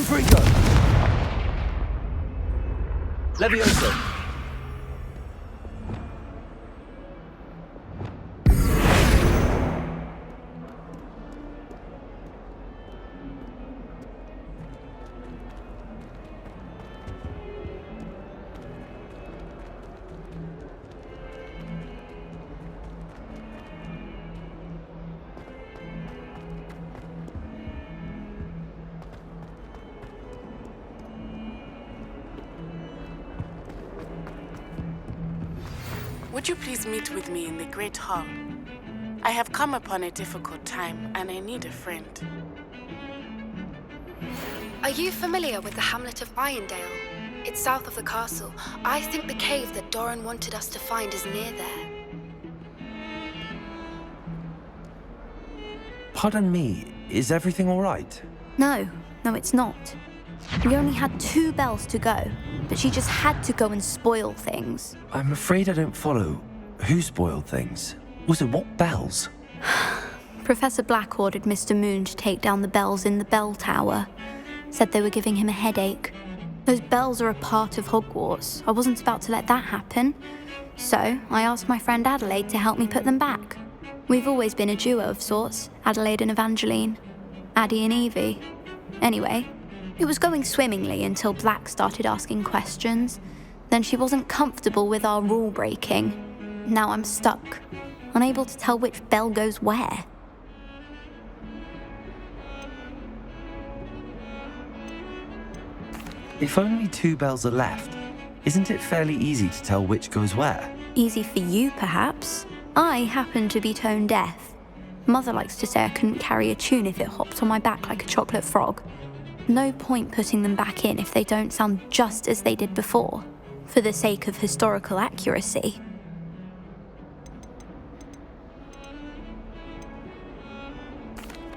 23, go! Levioso. Would you please meet with me in the Great Hall? I have come upon a difficult time, and I need a friend. Are you familiar with the hamlet of Irondale? It's south of the castle. I think the cave that Doran wanted us to find is near there. Pardon me, is everything all right? No, it's not. We only had 2 bells to go, but she just had to go and spoil things. I'm afraid I don't follow. Who spoiled things? Also, what bells? Professor Black ordered Mr. Moon to take down the bells in the bell tower. Said they were giving him a headache. Those bells are a part of Hogwarts. I wasn't about to let that happen. So I asked my friend Adelaide to help me put them back. We've always been a duo of sorts, Adelaide and Evangeline. Addie and Evie. Anyway, it was going swimmingly until Black started asking questions. Then she wasn't comfortable with our rule breaking. Now I'm stuck, unable to tell which bell goes where. If only 2 bells are left, isn't it fairly easy to tell which goes where? Easy for you, perhaps. I happen to be tone deaf. Mother likes to say I couldn't carry a tune if it hopped on my back like a chocolate frog. No point putting them back in if they don't sound just as they did before, for the sake of historical accuracy.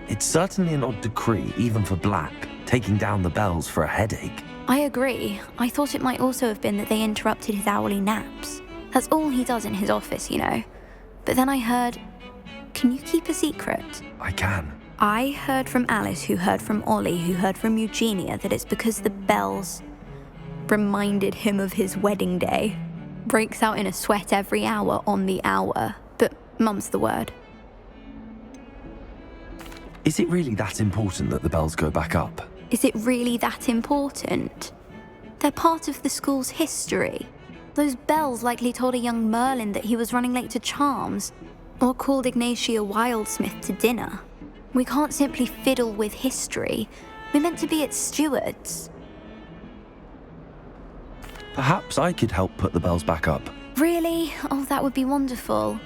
It's certainly an odd decree, even for Black, taking down the bells for a headache. I agree. I thought it might also have been that they interrupted his hourly naps. That's all he does in his office, you know. But then I heard... Can you keep a secret? I can. I heard from Alice, who heard from Ollie, who heard from Eugenia, that it's because the bells reminded him of his wedding day. Breaks out in a sweat every hour on the hour, but mum's the word. Is it really that important that the bells go back up? Is it really that important? They're part of the school's history. Those bells likely told a young Merlin that he was running late to Charms, or called Ignatia Wildsmith to dinner. We can't simply fiddle with history. We're meant to be its stewards. Perhaps I could help put the bells back up. Really? Oh, that would be wonderful.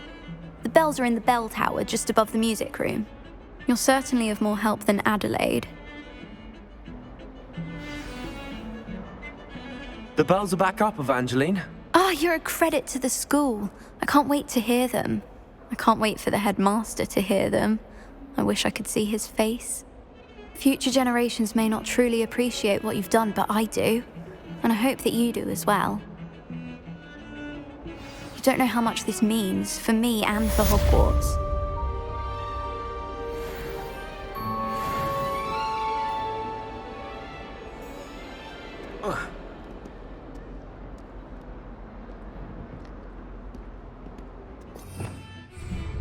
The bells are in the bell tower just above the music room. You're certainly of more help than Adelaide. The bells are back up, Evangeline. Ah, you're a credit to the school. I can't wait to hear them. I can't wait for the headmaster to hear them. I wish I could see his face. Future generations may not truly appreciate what you've done, but I do. And I hope that you do as well. You don't know how much this means for me and for Hogwarts.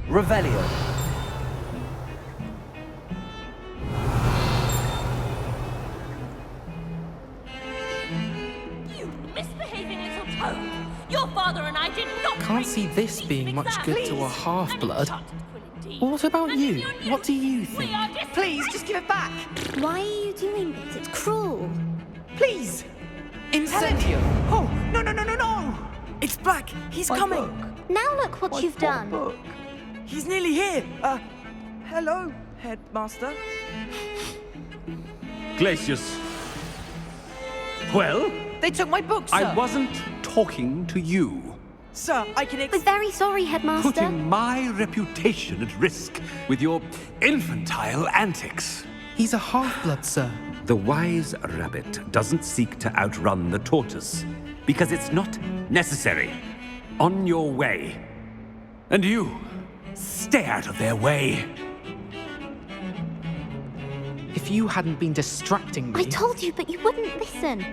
Revelio. You misbehaving little toad! Your father and I did not... Can't see this being much good to a half-blood. What about you? What do you think? Please, just give it back! Why are you doing this? It's cruel. Please! Incendio! Oh, no! It's Black! He's coming! Now look what you've done. He's nearly here! Hello, Headmaster. Glacius. Well? They took my book, sir! I wasn't talking to you. Sir, I can We're very sorry, Headmaster. Putting my reputation at risk with your infantile antics. He's a half-blood, sir. The wise rabbit doesn't seek to outrun the tortoise, because it's not necessary. On your way. And you, stay out of their way. If you hadn't been distracting me... I told you, but you wouldn't listen.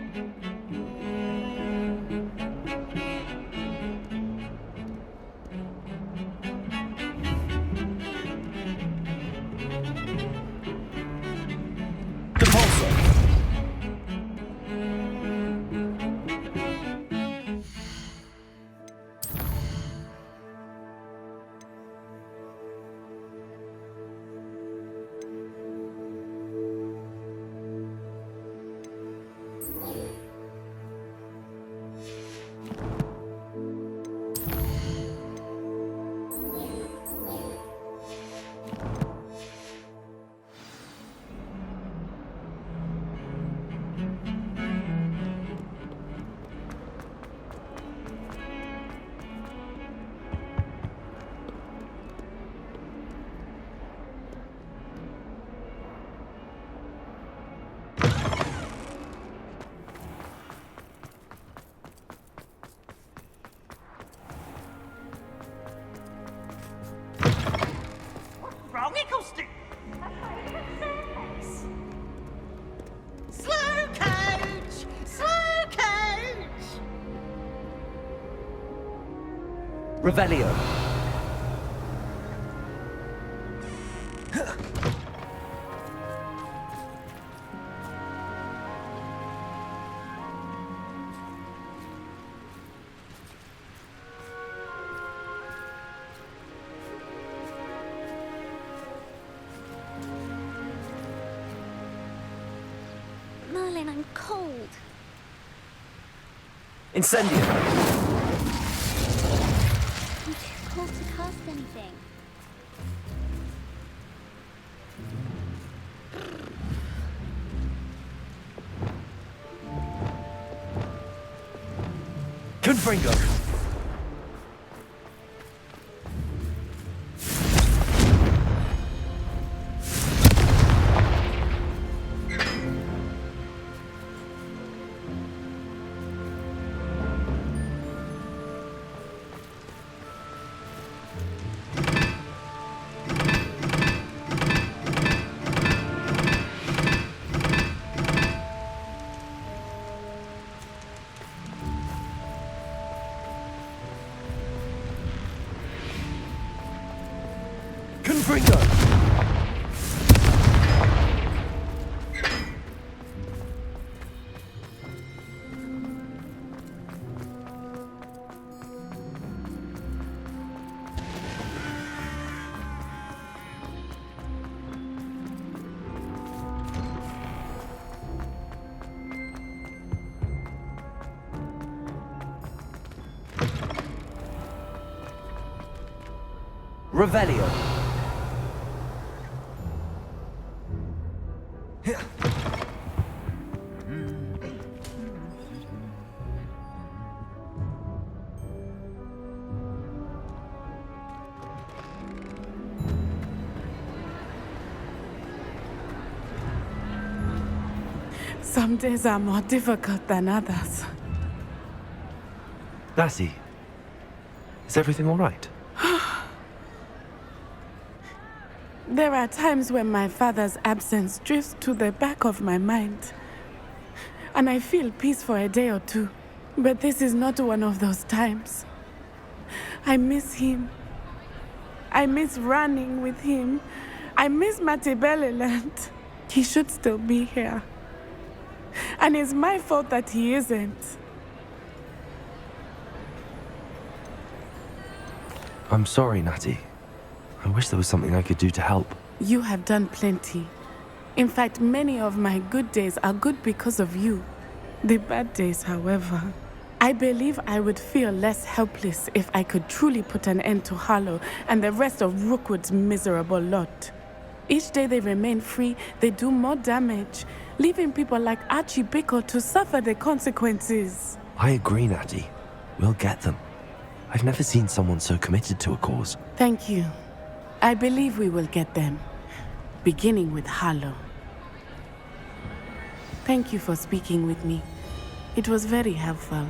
Wrong stick. Slow coach! Slow coach! Revelio. Merlin, I'm cold. Incendio. I'm too cold to cast anything. Confringo. Confringo. Revelio. Some days are more difficult than others. Lassie, is everything all right? There are times when my father's absence drifts to the back of my mind, and I feel peace for a day or two. But this is not one of those times. I miss him. I miss running with him. I miss Matibeleland. He should still be here. And it's my fault that he isn't. I'm sorry, Natty. I wish there was something I could do to help. You have done plenty. In fact, many of my good days are good because of you. The bad days, however, I believe I would feel less helpless if I could truly put an end to Harlow and the rest of Rookwood's miserable lot. Each day they remain free, they do more damage, leaving people like Archie Bickle to suffer the consequences. I agree, Natty. We'll get them. I've never seen someone so committed to a cause. Thank you. I believe we will get them, beginning with Harlow. Thank you for speaking with me. It was very helpful.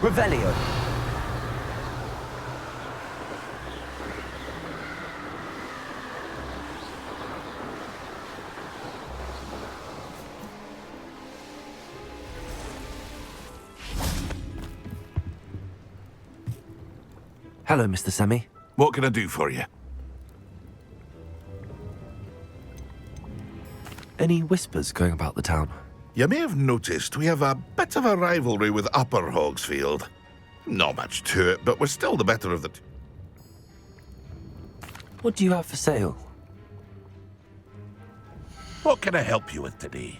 Revelio. Hello, Mr. Semi. What can I do for you? Any whispers going about the town? You may have noticed we have a bit of a rivalry with Upper Hogsfield. Not much to it, but we're still the better of the two. What do you have for sale? What can I help you with today?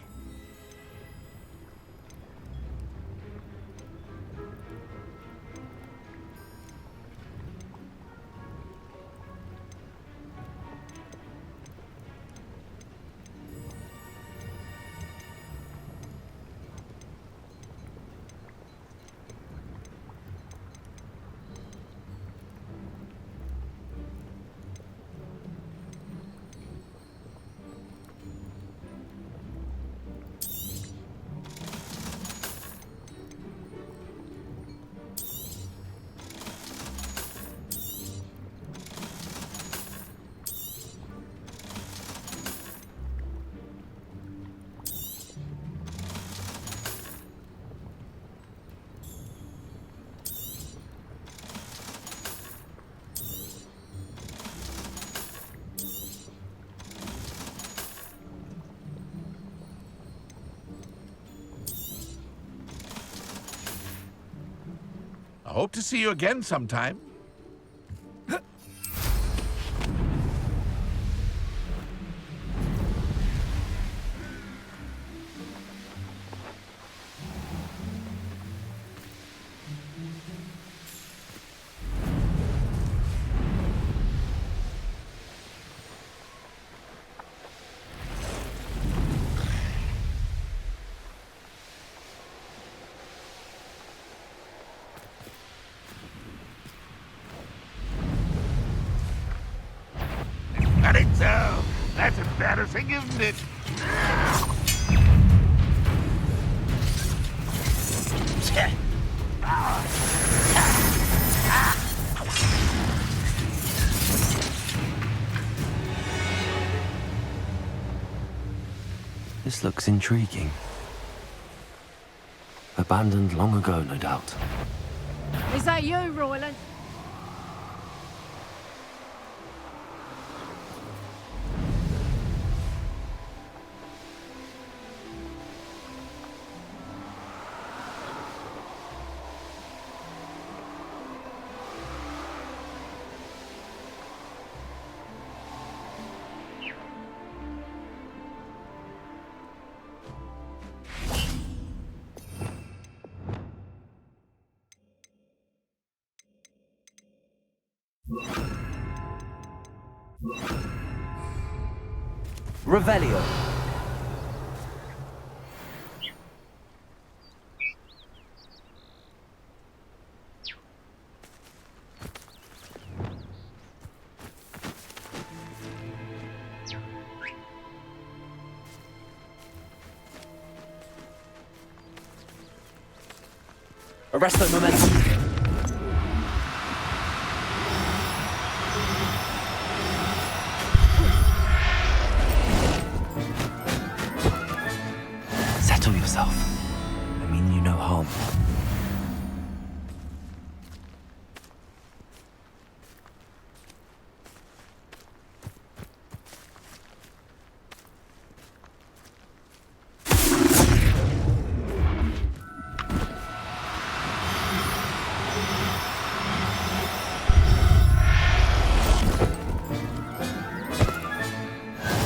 I hope to see you again sometime. So, that's embarrassing, isn't it? This looks intriguing. Abandoned long ago, no doubt. Is that you, Royland? Revelio. Arresto momentum. Settle yourself. I mean you no harm.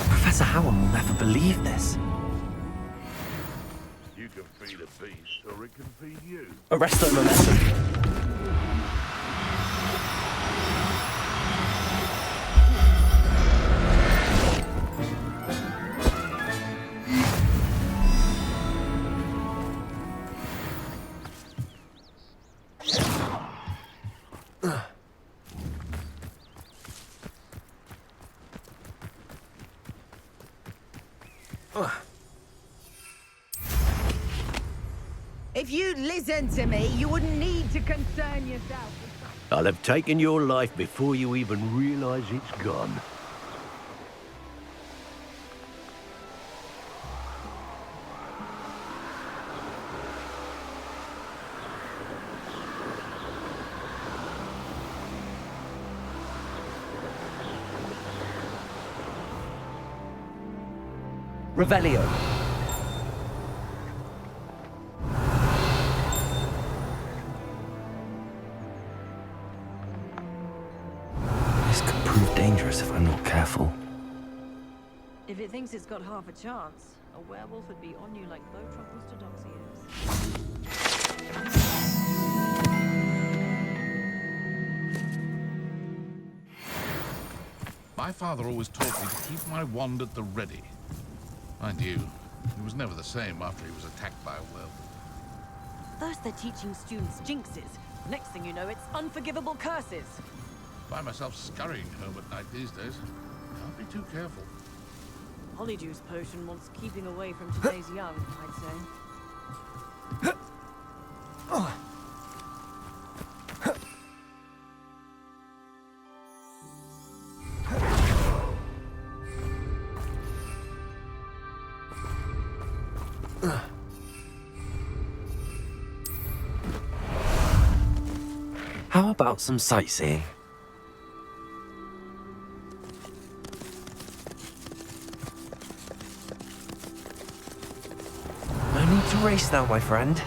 Professor Howard will never believe this. You can feed a beast, or it can feed you. Arresto momentum. If you'd listen to me, you wouldn't need to concern yourself with... I'll have taken your life before you even realise it's gone. Revelio. This could prove dangerous if I'm not careful. If it thinks it's got half a chance, a werewolf would be on you like bow truckles to dog's ears. My father always taught me to keep my wand at the ready. Mind you, he was never the same after he was attacked by a werewolf. First they're teaching students jinxes. Next thing you know, it's unforgivable curses. Find myself scurrying home at night these days. Can't be too careful. Holyjuice potion wants keeping away from today's young, I'd say. How about some sightseeing? No need to race now, my friend.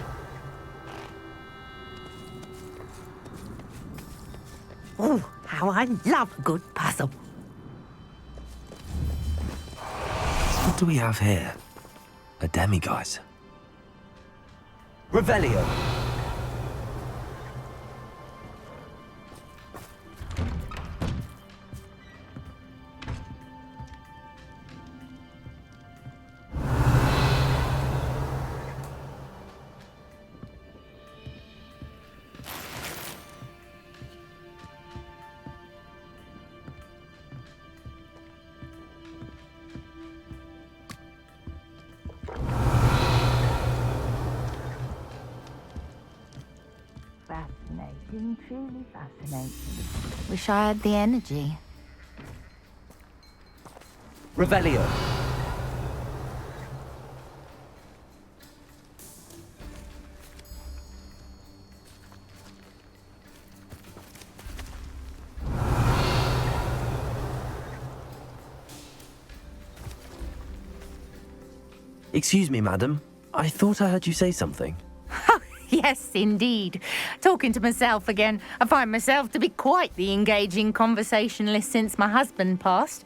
Oh, how I love a good puzzle. What do we have here? A demiguise. Revelio. Fascinating, truly fascinating. Wish I had the energy. Revelio. Excuse me, madam. I thought I heard you say something. Yes, indeed. Talking to myself again. I find myself to be quite the engaging conversationalist since my husband passed.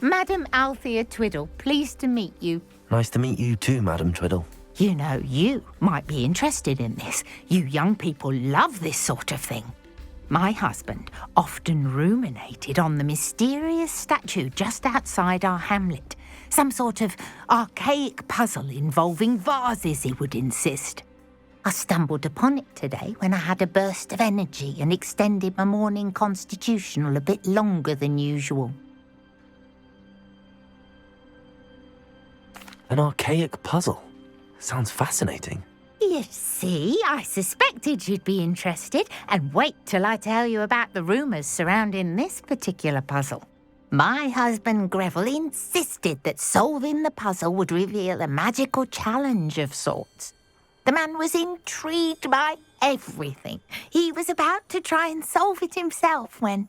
Madam Althea Twiddle, pleased to meet you. Nice to meet you too, Madam Twiddle. You know, you might be interested in this. You young people love this sort of thing. My husband often ruminated on the mysterious statue just outside our hamlet. Some sort of archaic puzzle involving vases, he would insist. I stumbled upon it today when I had a burst of energy and extended my morning constitutional a bit longer than usual. An archaic puzzle. Sounds fascinating. You see, I suspected you'd be interested, and wait till I tell you about the rumours surrounding this particular puzzle. My husband Greville insisted that solving the puzzle would reveal a magical challenge of sorts. The man was intrigued by everything. He was about to try and solve it himself when...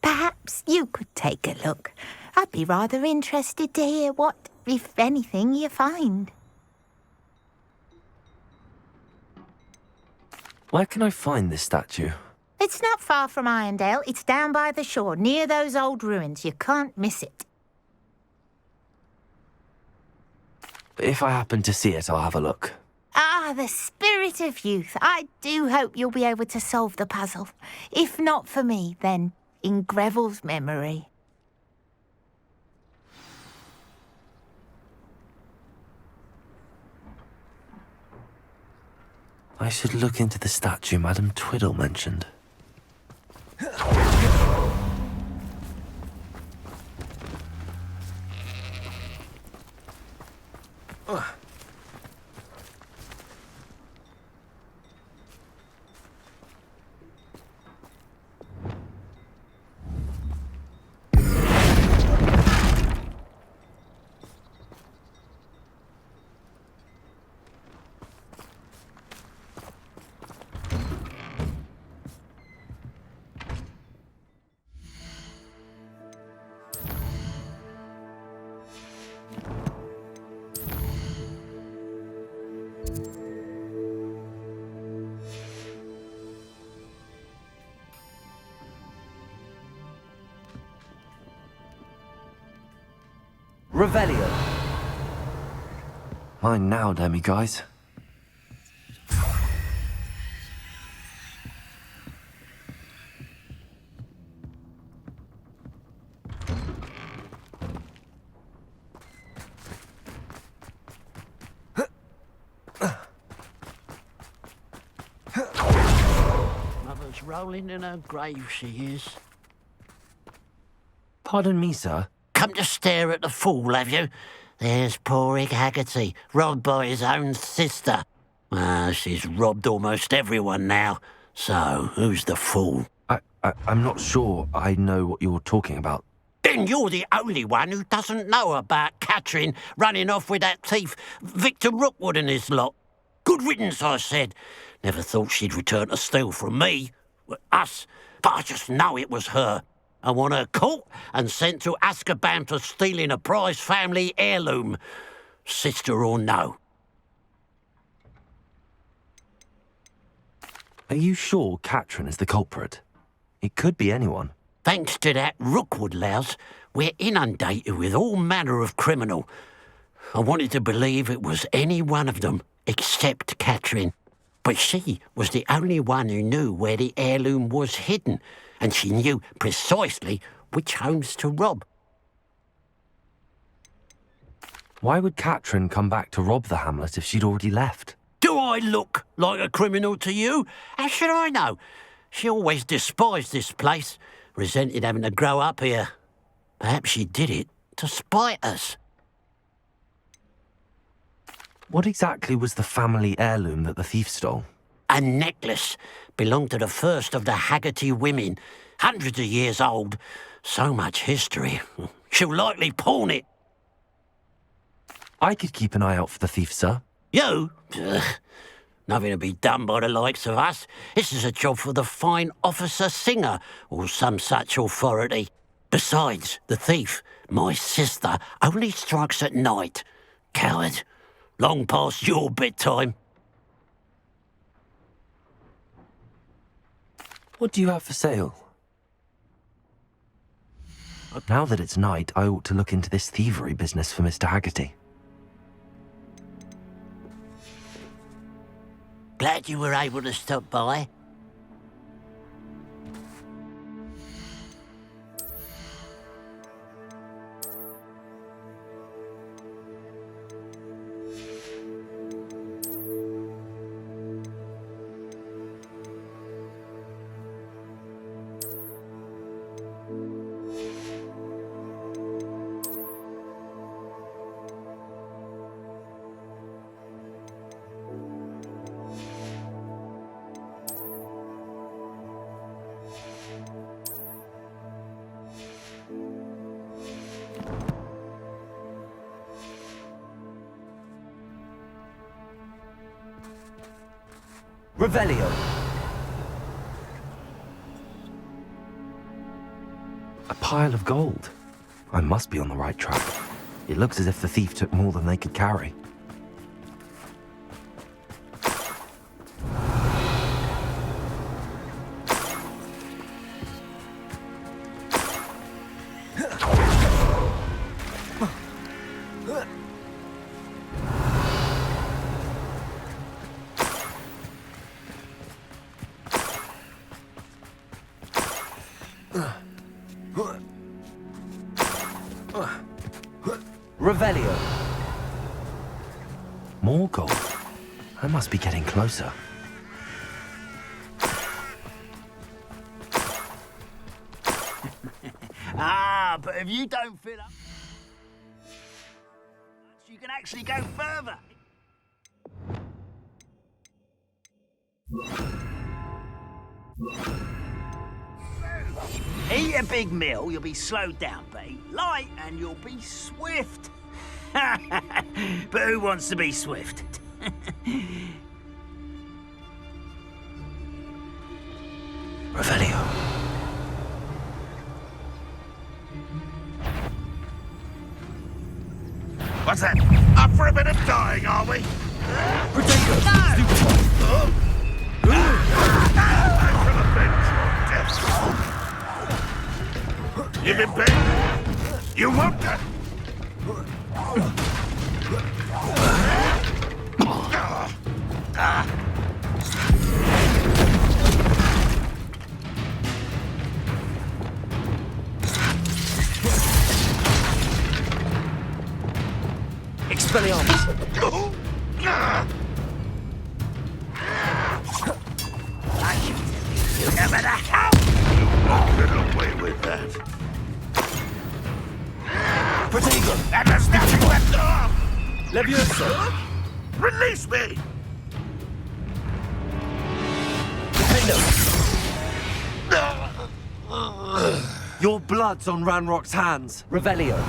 Perhaps you could take a look. I'd be rather interested to hear what, if anything, you find. Where can I find this statue? It's not far from Irondale. It's down by the shore, near those old ruins. You can't miss it. If I happen to see it, I'll have a look. Ah, the spirit of youth. I do hope you'll be able to solve the puzzle. If not for me, then in Greville's memory. I should look into the statue Madam Twiddle mentioned. Revelio. Mine now, Demi guys. Mother's rolling in her grave, she is. Pardon me, sir. Come to stare at the fool, have you? There's poor Ig Haggerty, robbed by his own sister. She's robbed almost everyone now. So, who's the fool? I'm not sure I know what you're talking about. Then you're the only one who doesn't know about Catherine running off with that thief, Victor Rookwood and his lot. Good riddance, I said. Never thought she'd return to steal from me, us, but I just know it was her. I want her caught and sent to Azkaban for stealing a prize family heirloom, sister or no. Are you sure Catherine is the culprit? It could be anyone. Thanks to that Rookwood louse, we're inundated with all manner of criminal. I wanted to believe it was any one of them, except Catherine. But she was the only one who knew where the heirloom was hidden, and she knew precisely which homes to rob. Why would Catherine come back to rob the hamlet if she'd already left? Do I look like a criminal to you? How should I know? She always despised this place, resented having to grow up here. Perhaps she did it to spite us. What exactly was the family heirloom that the thief stole? A necklace. Belonged to the first of the Haggerty women. Hundreds of years old. So much history. She'll likely pawn it. I could keep an eye out for the thief, sir. You? Nothing to be done by the likes of us. This is a job for the fine officer Singer, or some such authority. Besides, the thief, my sister, only strikes at night. Coward. Long past your bedtime. What do you have for sale? Now that it's night, I ought to look into this thievery business for Mr. Haggerty. Glad you were able to stop by. Revelio. A pile of gold. I must be on the right track. It looks as if the thief took more than they could carry. Revelio. More gold. I must be getting closer. But if you don't fill up, you can actually go further. Eat a big meal, you'll be slowed down, but eat light and you'll be swift. But who wants to be swift? Revelio. What's that? Up for a bit of dying, are we? Potato! I shall avenge your death. You've been paid. You won't. Expelliarmus! Never the hell! Get away with that. Protego! And there's nothing left to... Leviosa! Release me! Defendo! Your blood's on Ranrock's hands. Revelio.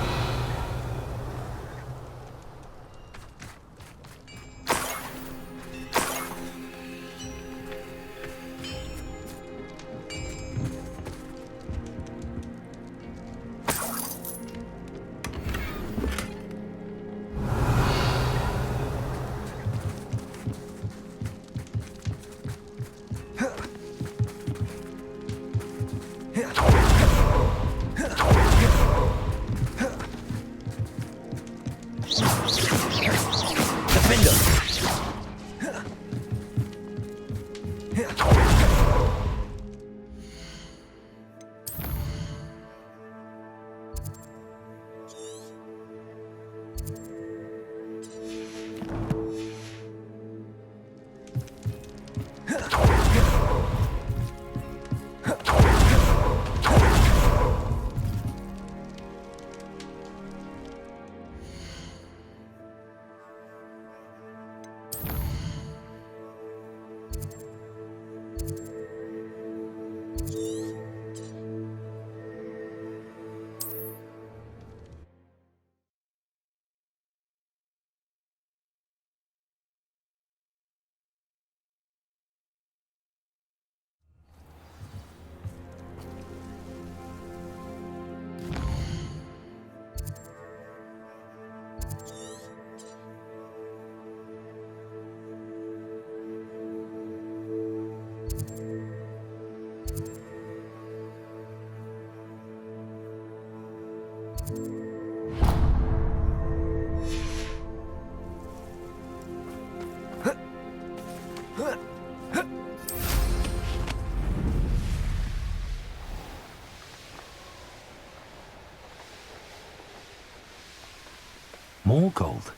More gold?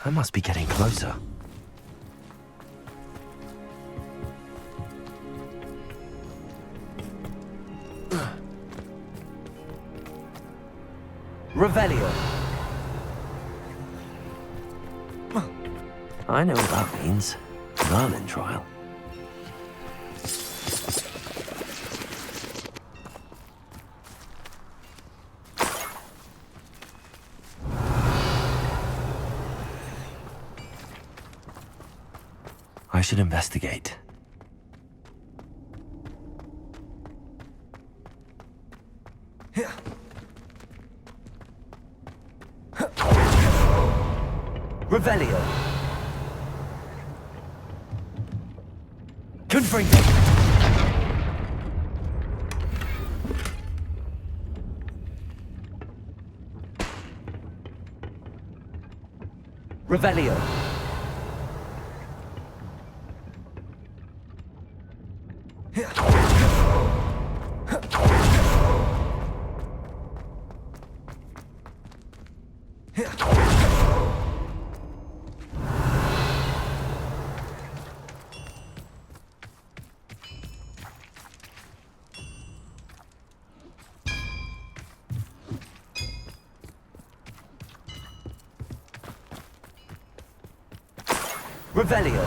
I must be getting closer. Revelio. I know what that means. Merlin trial. I should investigate. Revelio. Confringo. Revelio. Revelio.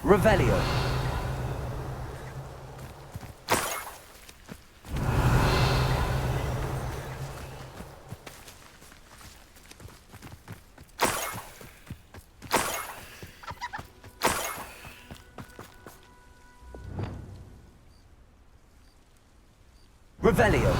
Revelio. Revelio.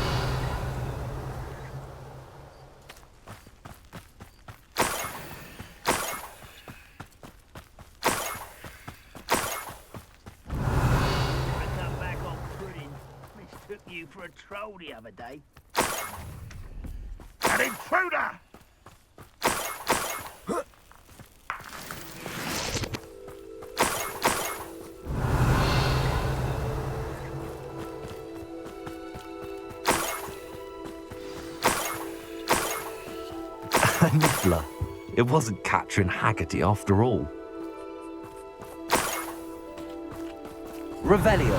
Come back on pudding. Mistook you for a troll the other day. An intruder! A niffler. It wasn't Catherine Haggerty after all. Revelio.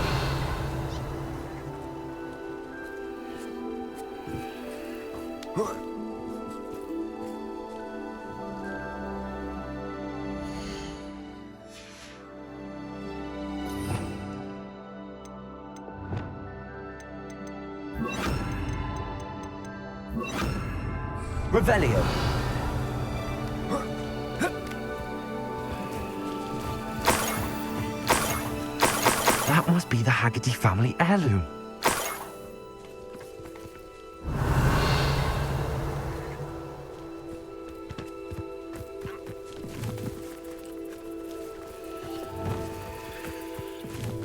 Revelio. That must be the Haggerty family heirloom.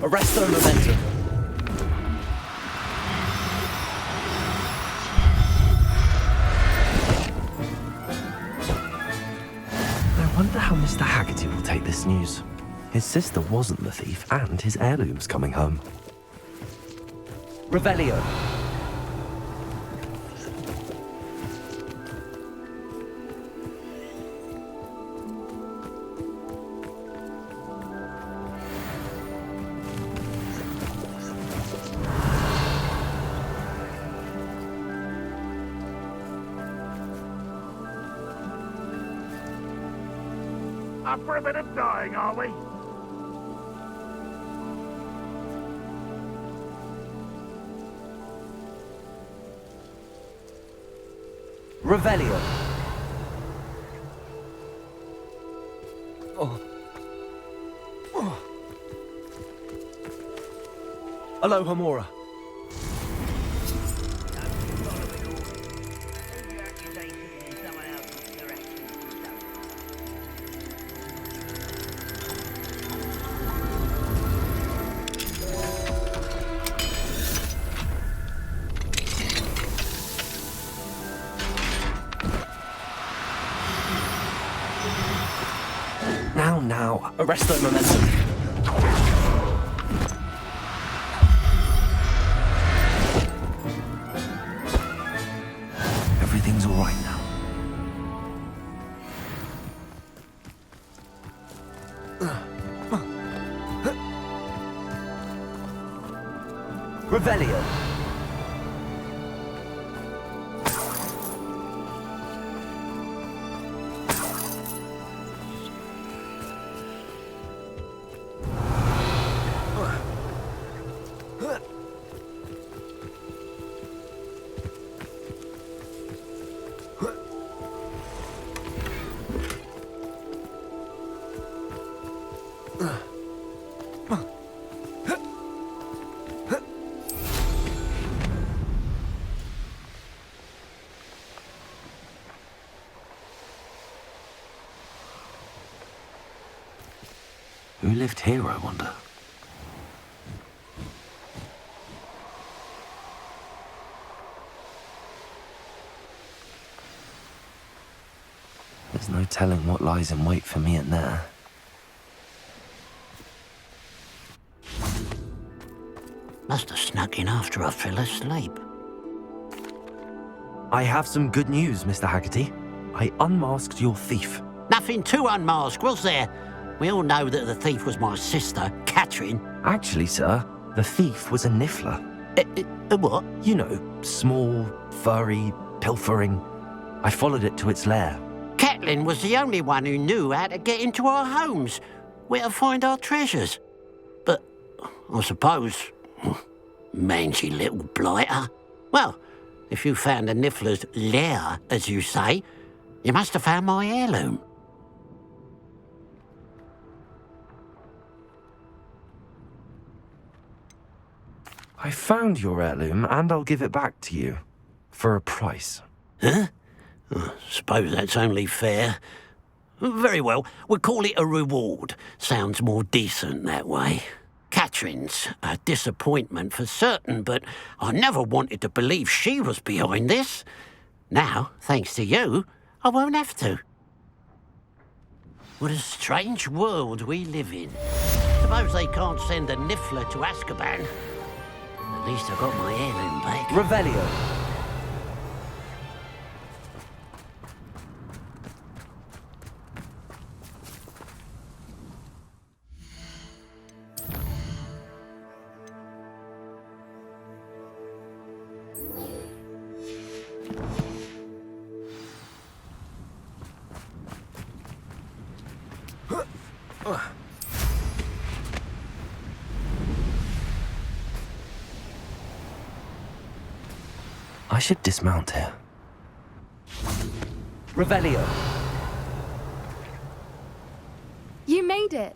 Arresto momentum. I wonder how Mr. Haggerty will take this news. His sister wasn't the thief, and his heirloom's coming home. Revelio. Up for a bit of dying, are we? Revelio. Oh. Oh. Aloha Mora. Now. Arresto momentum. Everything's all right now. Revelio. Who lived here, I wonder? There's no telling what lies in wait for me in there. Must have snuck in after I fell asleep. I have some good news, Mr. Haggerty. I unmasked your thief. Nothing to unmask, was there? We all know that the thief was my sister, Catherine. Actually, sir, the thief was a niffler. A what? You know, small, furry, pilfering. I followed it to its lair. Catelyn was the only one who knew how to get into our homes, where to find our treasures. But I suppose, mangy little blighter. Well, if you found the niffler's lair, as you say, you must have found my heirloom. I found your heirloom and I'll give it back to you. For a price. Huh? Suppose that's only fair. Very well, we'll call it a reward. Sounds more decent that way. Catherine's a disappointment for certain, but I never wanted to believe she was behind this. Now, thanks to you, I won't have to. What a strange world we live in. Suppose they can't send a Niffler to Azkaban. At least I got my heirloom back. Revelio. I should dismount here. Revelio. You made it.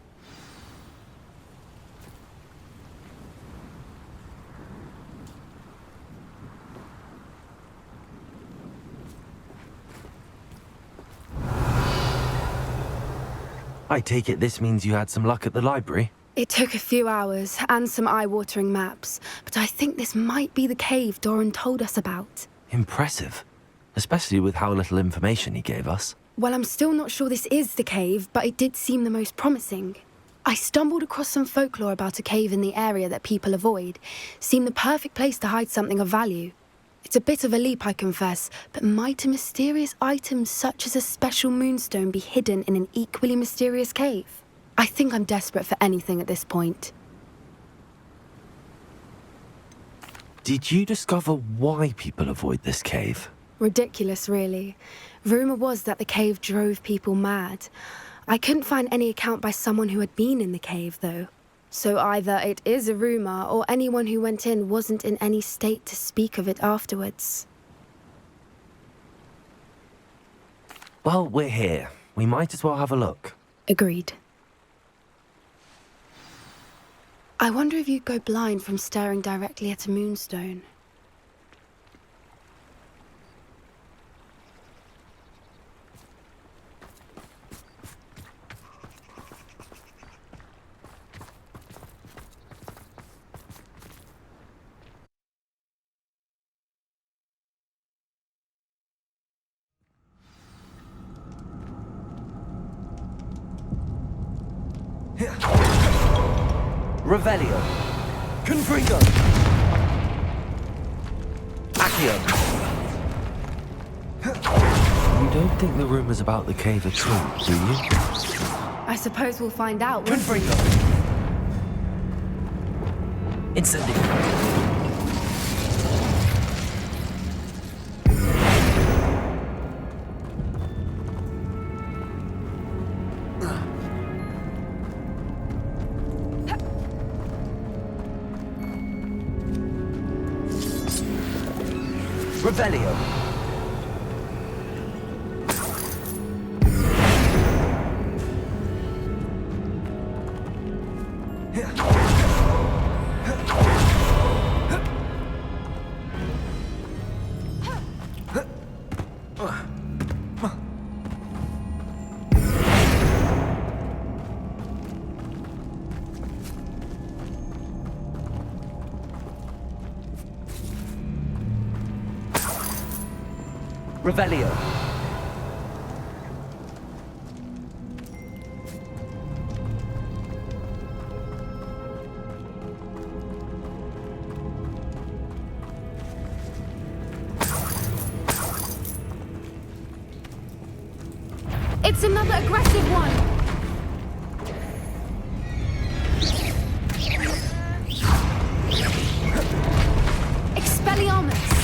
I take it this means you had some luck at the library? It took a few hours and some eye-watering maps, but I think this might be the cave Doran told us about. Impressive. Especially with how little information he gave us. Well, I'm still not sure this is the cave, but it did seem the most promising. I stumbled across some folklore about a cave in the area that people avoid. Seemed the perfect place to hide something of value. It's a bit of a leap, I confess, but might a mysterious item such as a special moonstone be hidden in an equally mysterious cave? I think I'm desperate for anything at this point. Did you discover why people avoid this cave? Ridiculous, really. Rumour was that the cave drove people mad. I couldn't find any account by someone who had been in the cave, though. So either it is a rumour, or anyone who went in wasn't in any state to speak of it afterwards. Well, we're here. We might as well have a look. Agreed. I wonder if you'd go blind from staring directly at a moonstone. Revelio. Confringo. Accio. You don't think the rumours about the cave are true, do you? I suppose we'll find out. Confringo. Incendio. Revelio. Revelio. It's another aggressive one! Expelliarmus!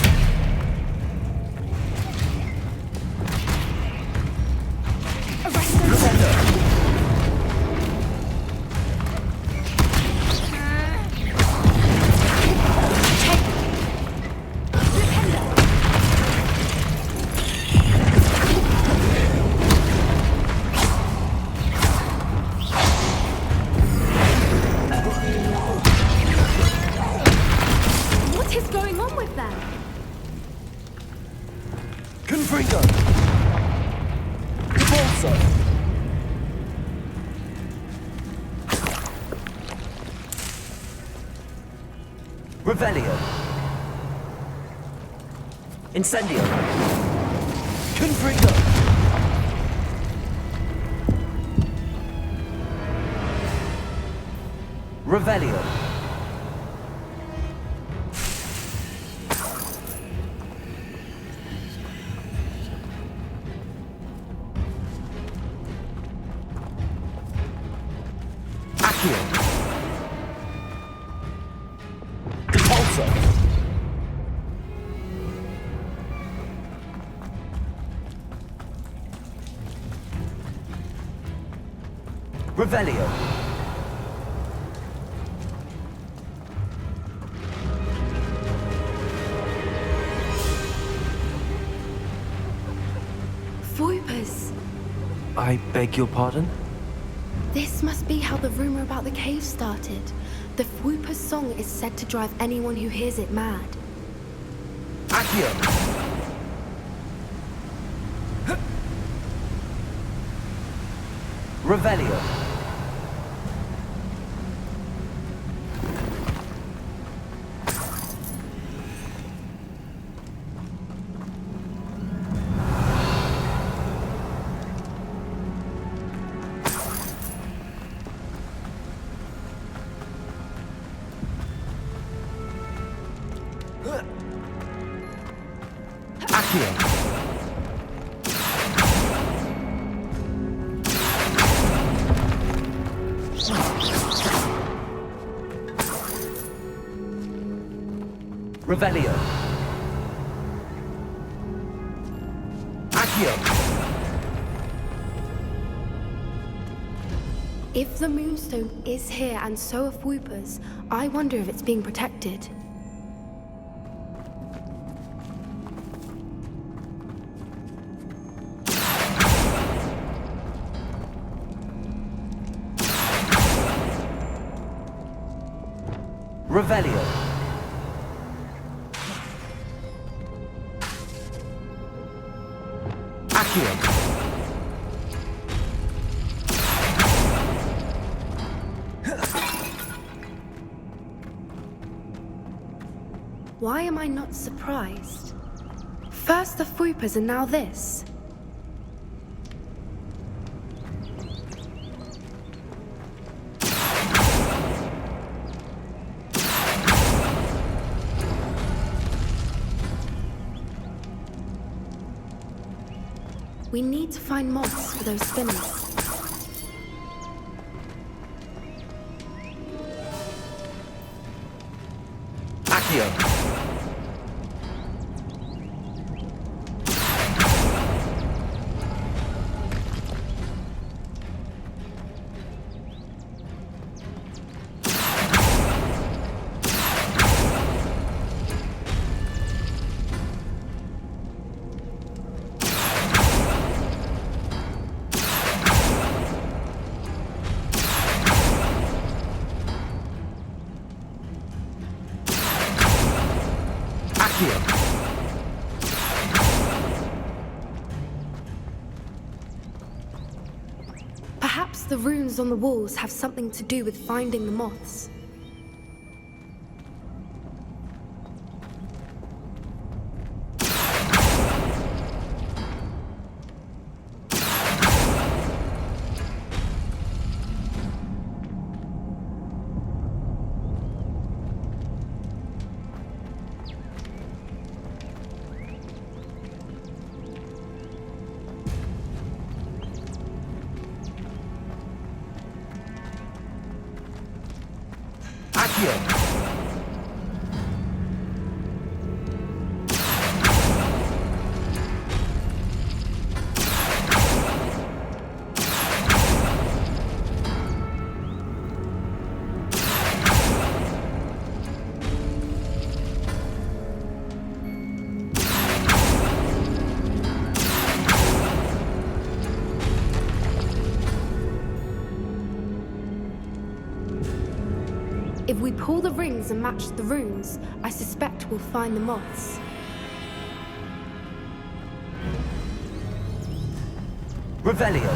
Revelio. Incendio. Confringo. Revelio. Accio. Depulso. Revelio. Voipers! I beg your pardon? This must be how the rumor about the cave started. The Whooper's song is said to drive anyone who hears it mad. Accio. Revelio. Accio. Revelio. Accio. If the Moonstone is here and so are Whoopers, I wonder if it's being protected. Revelio. Accio. Why am I not surprised? First the Whoopers and now this. We need to find moths for those spinners. Accio. Perhaps the runes on the walls have something to do with finding the moths. If we pull the rings and match the runes, I suspect we'll find the moths. Revelio.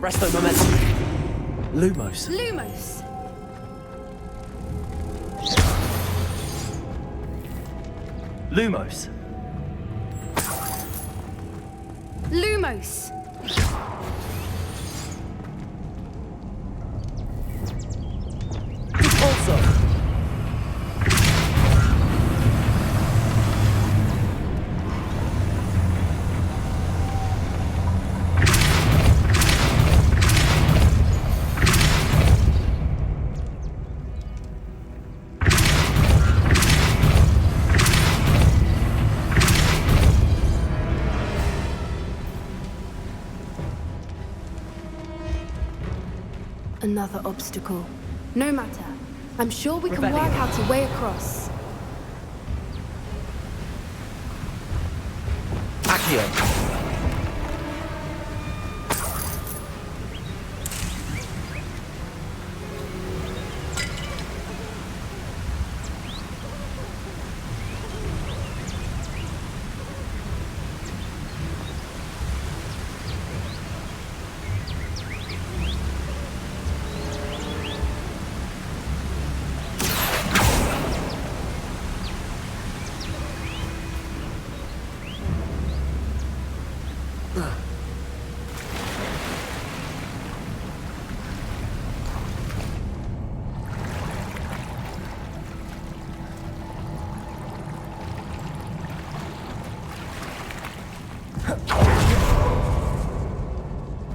Resto momentum. Lumos. Lumos! Lumos. Lumos! Also. Another obstacle. No matter. I'm sure we can Rebellion. work out a way across. Accio.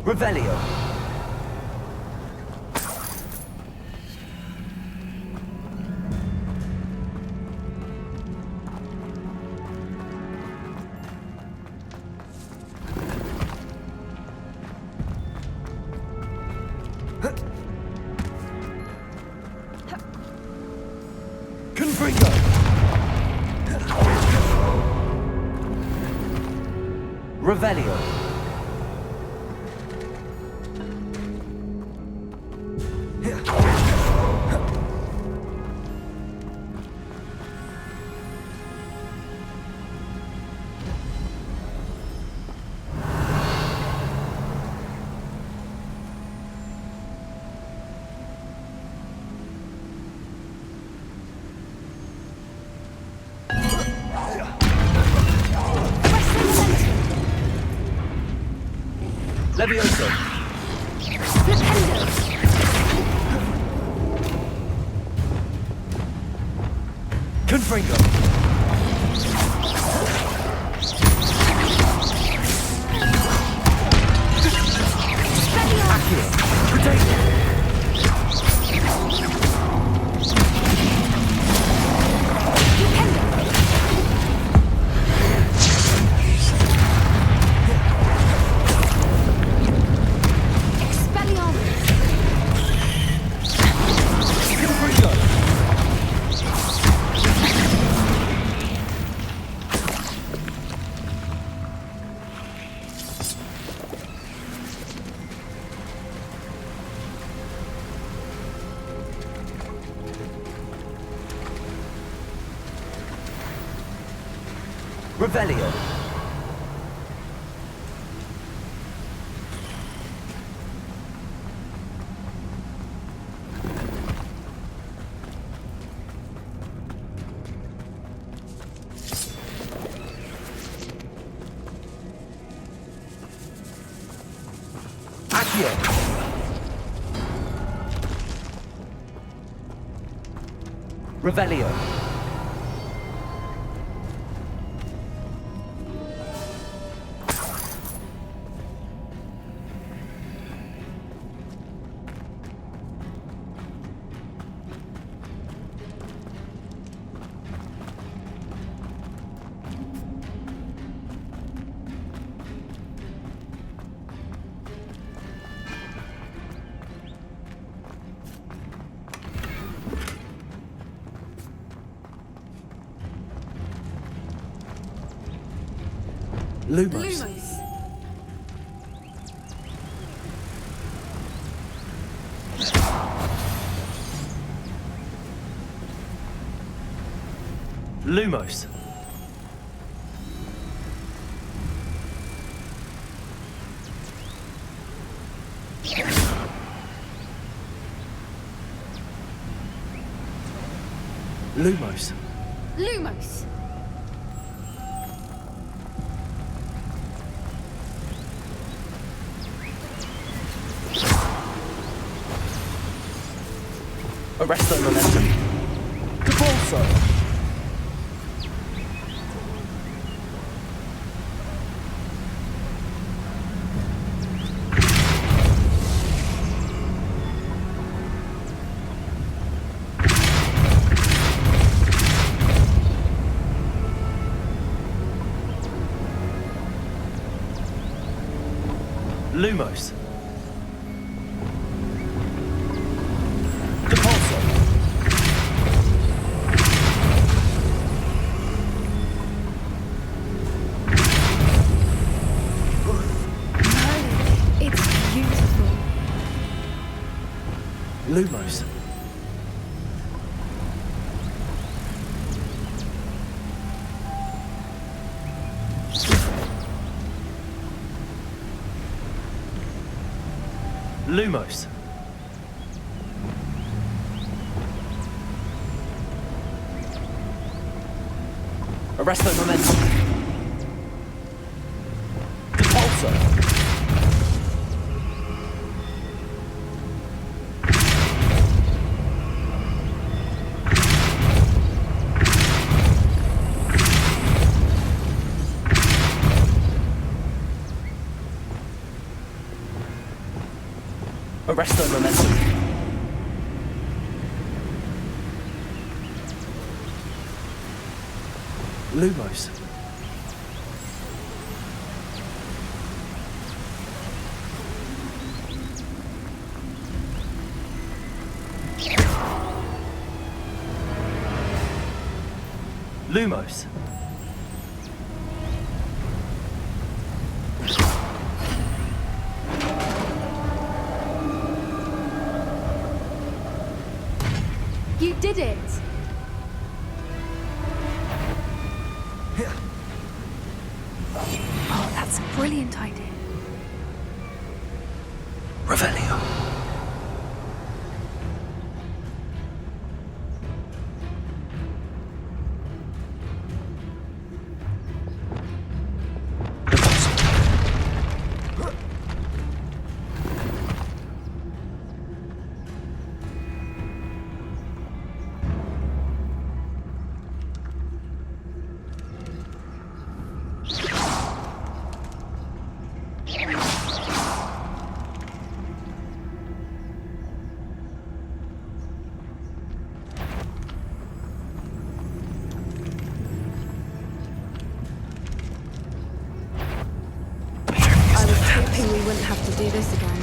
Revelio. Confringo. Revelio. Levioso. Confringo. Accio. Potato. Revelio. Accio. Revelio. Lumos. Lumos. Lumos. Lumos! Arresto momentum. Depulso. Lumos. Depulso. It's beautiful. Lumos. Lumos. Arresto momentum. Depulso. Arresto momentum. Lumos. Lumos. You did it! Oh, that's a brilliant idea. Revelio. We wouldn't have to do this again.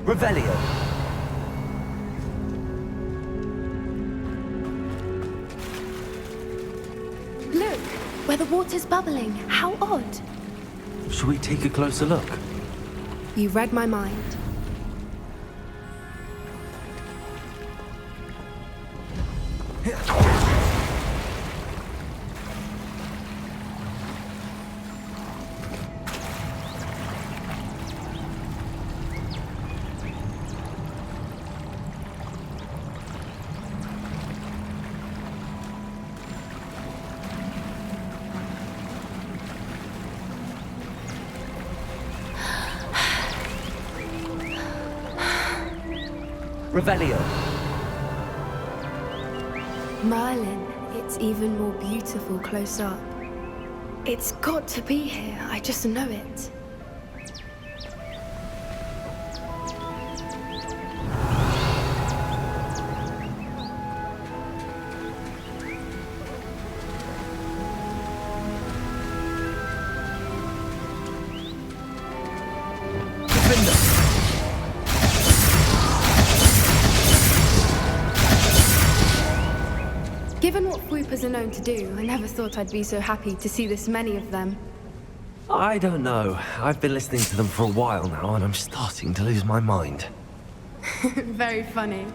Revelio. Look, where the water's bubbling. How odd. Should we take a closer look? You read my mind. Revelio. Merlin, it's even more beautiful close up. It's got to be here, I just know it. Given what swoopers are known to do, I never thought I'd be so happy to see this many of them. I don't know. I've been listening to them for a while now, and I'm starting to lose my mind. Very funny.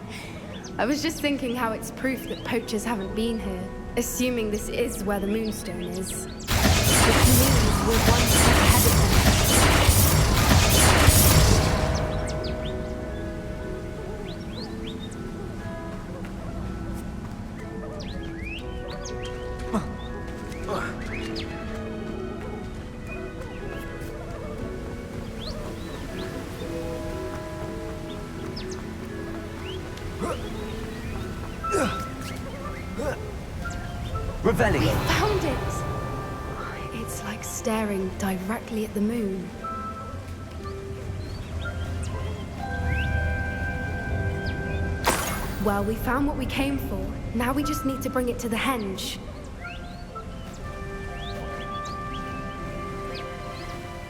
I was just thinking how it's proof that poachers haven't been here, assuming this is where the Moonstone is. Which means we're one step ahead of them. Revelio. We found it! It's like staring directly at the moon. Well, we found what we came for. Now we just need to bring it to the henge.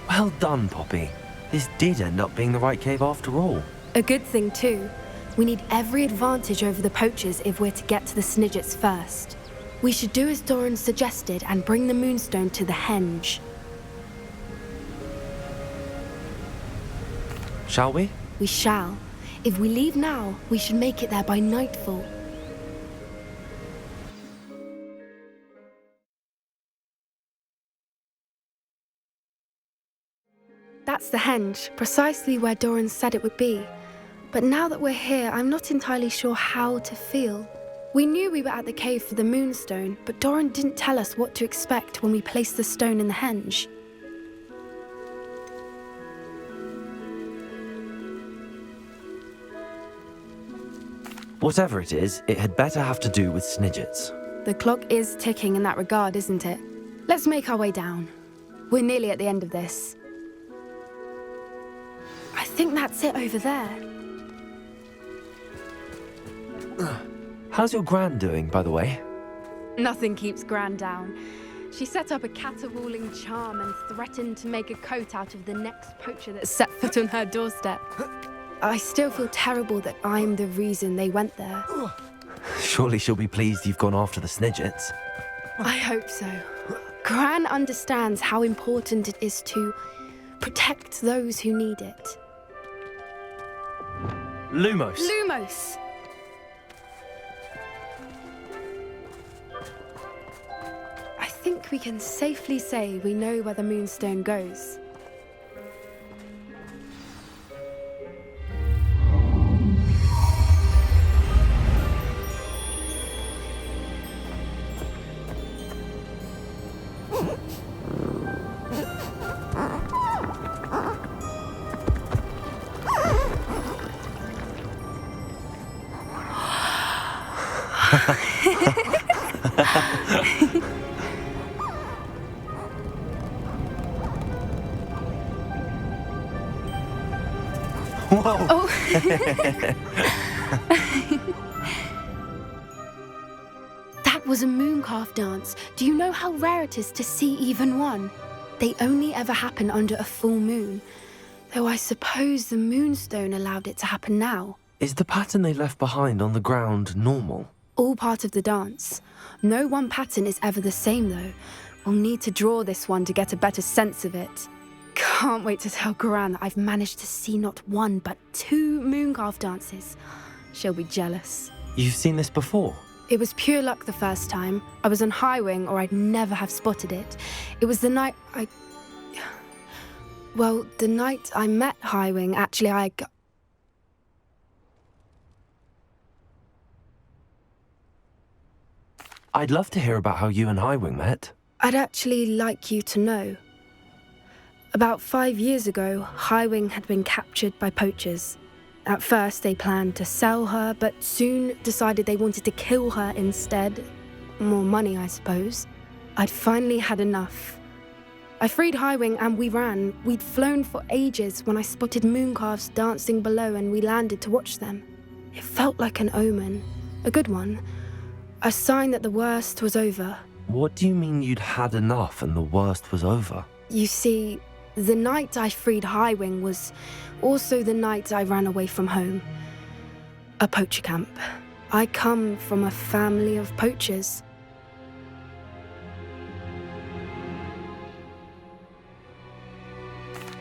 Well done, Poppy. This did end up being the right cave after all. A good thing, too. We need every advantage over the poachers if we're to get to the Snidgets first. We should do as Doran suggested and bring the Moonstone to the henge. Shall we? We shall. If we leave now, we should make it there by nightfall. That's the henge, precisely where Doran said it would be. But now that we're here, I'm not entirely sure how to feel. We knew we were at the cave for the Moonstone, but Doran didn't tell us what to expect when we placed the stone in the henge. Whatever it is, it had better have to do with Snidgets. The clock is ticking in that regard, isn't it? Let's make our way down. We're nearly at the end of this. I think that's it over there. How's your Gran doing, by the way? Nothing keeps Gran down. She set up a caterwauling charm and threatened to make a coat out of the next poacher that set foot on her doorstep. I still feel terrible that I'm the reason they went there. Surely she'll be pleased you've gone after the Snidgets. I hope so. Gran understands how important it is to protect those who need it. Lumos! Lumos! I think we can safely say we know where the Moonstone goes. Whoa! Oh. That was a mooncalf dance. Do you know how rare it is to see even one? They only ever happen under a full moon. Though I suppose the Moonstone allowed it to happen now. Is the pattern they left behind on the ground normal? All part of the dance. No one pattern is ever the same, though. We'll need to draw this one to get a better sense of it. can't wait to tell Gran that I've managed to see not one but 2 mooncarve dances. She'll be jealous. You've seen this before? It was pure luck the first time. I was on High Wing, or I'd never have spotted it. It was the night the night I met High Wing, actually, I'd love to hear about how you and Highwing met. I'd actually like you to know. About 5 years ago, High Wing had been captured by poachers. At first, they planned to sell her, but soon decided they wanted to kill her instead. More money, I suppose. I'd finally had enough. I freed High Wing and we ran. We'd flown for ages when I spotted mooncalves dancing below and we landed to watch them. It felt like an omen, a good one, a sign that the worst was over. What do you mean you'd had enough and the worst was over? You see, the night I freed High Wing was also the night I ran away from home. A poacher camp. I come from a family of poachers.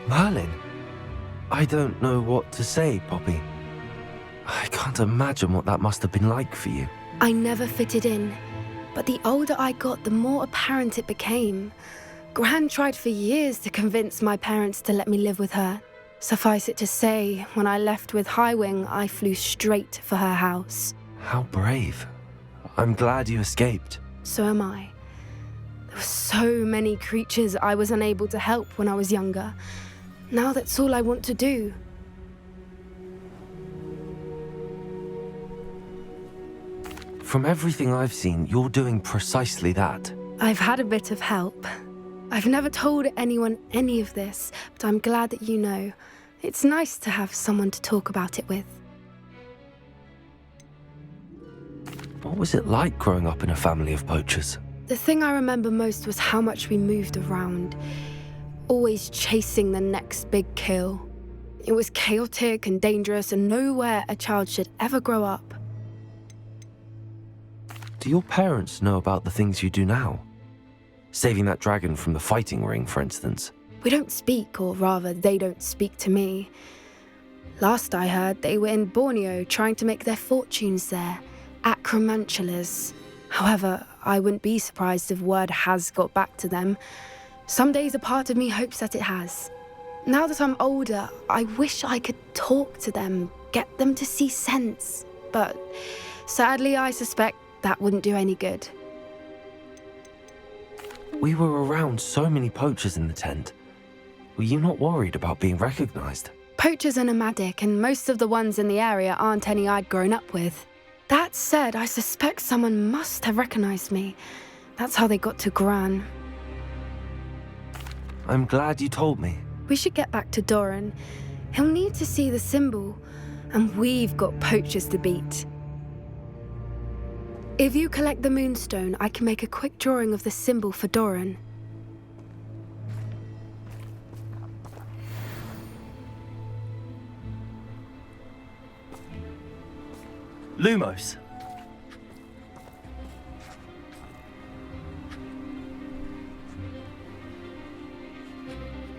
Merlin? I don't know what to say, Poppy. I can't imagine what that must have been like for you. I never fitted in, but the older I got, the more apparent it became. Gran tried for years to convince my parents to let me live with her. Suffice it to say, when I left with High Wing, I flew straight for her house. How brave. I'm glad you escaped. So am I. There were so many creatures I was unable to help when I was younger. Now that's all I want to do. From everything I've seen, you're doing precisely that. I've had a bit of help. I've never told anyone any of this, but I'm glad that you know. It's nice to have someone to talk about it with. What was it like growing up in a family of poachers? The thing I remember most was how much we moved around, always chasing the next big kill. It was chaotic and dangerous and nowhere a child should ever grow up. Do your parents know about the things you do now? Saving that dragon from the fighting ring, for instance. We don't speak, or rather, they don't speak to me. Last I heard, they were in Borneo trying to make their fortunes there, acromantulas. However, I wouldn't be surprised if word has got back to them. Some days a part of me hopes that it has. Now that I'm older, I wish I could talk to them, get them to see sense. But sadly, I suspect that wouldn't do any good. We were around so many poachers in the tent. Were you not worried about being recognized? Poachers are nomadic, and most of the ones in the area aren't any I'd grown up with. That said, I suspect someone must have recognized me. That's how they got to Gran. I'm glad you told me. We should get back to Doran. He'll need to see the symbol, and we've got poachers to beat. If you collect the moonstone, I can make a quick drawing of the symbol for Doran. Lumos.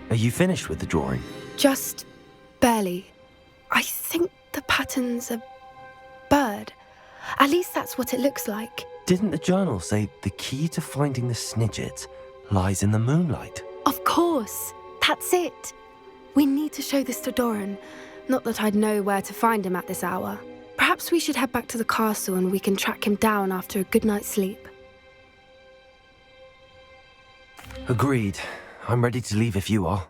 Are you finished with the drawing? Just barely. I think the pattern's a bird. At least that's what it looks like. Didn't the journal say the key to finding the Snidget lies in the moonlight? Of course. That's it. We need to show this to Doran. Not that I'd know where to find him at this hour. Perhaps we should head back to the castle and we can track him down after a good night's sleep. Agreed. I'm ready to leave if you are.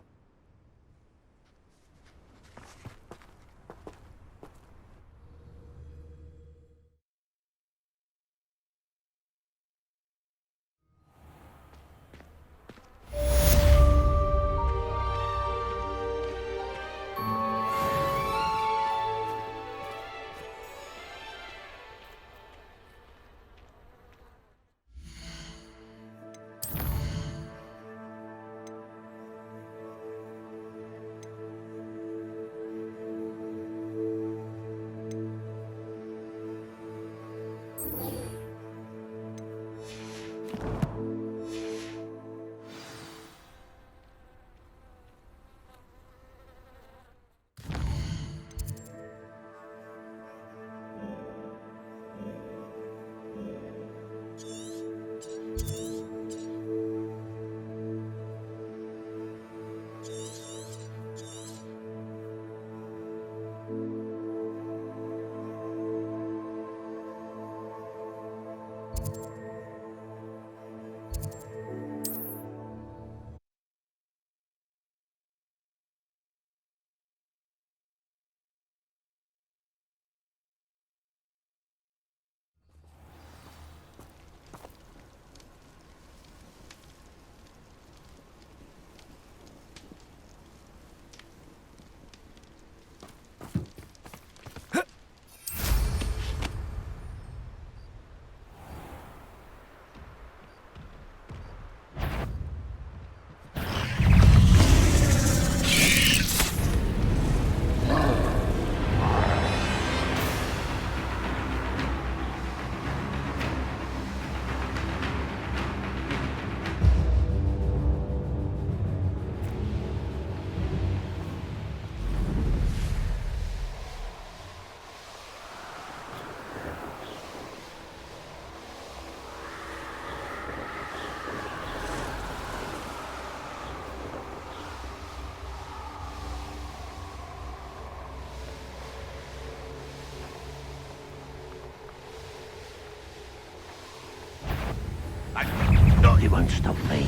it won't stop me.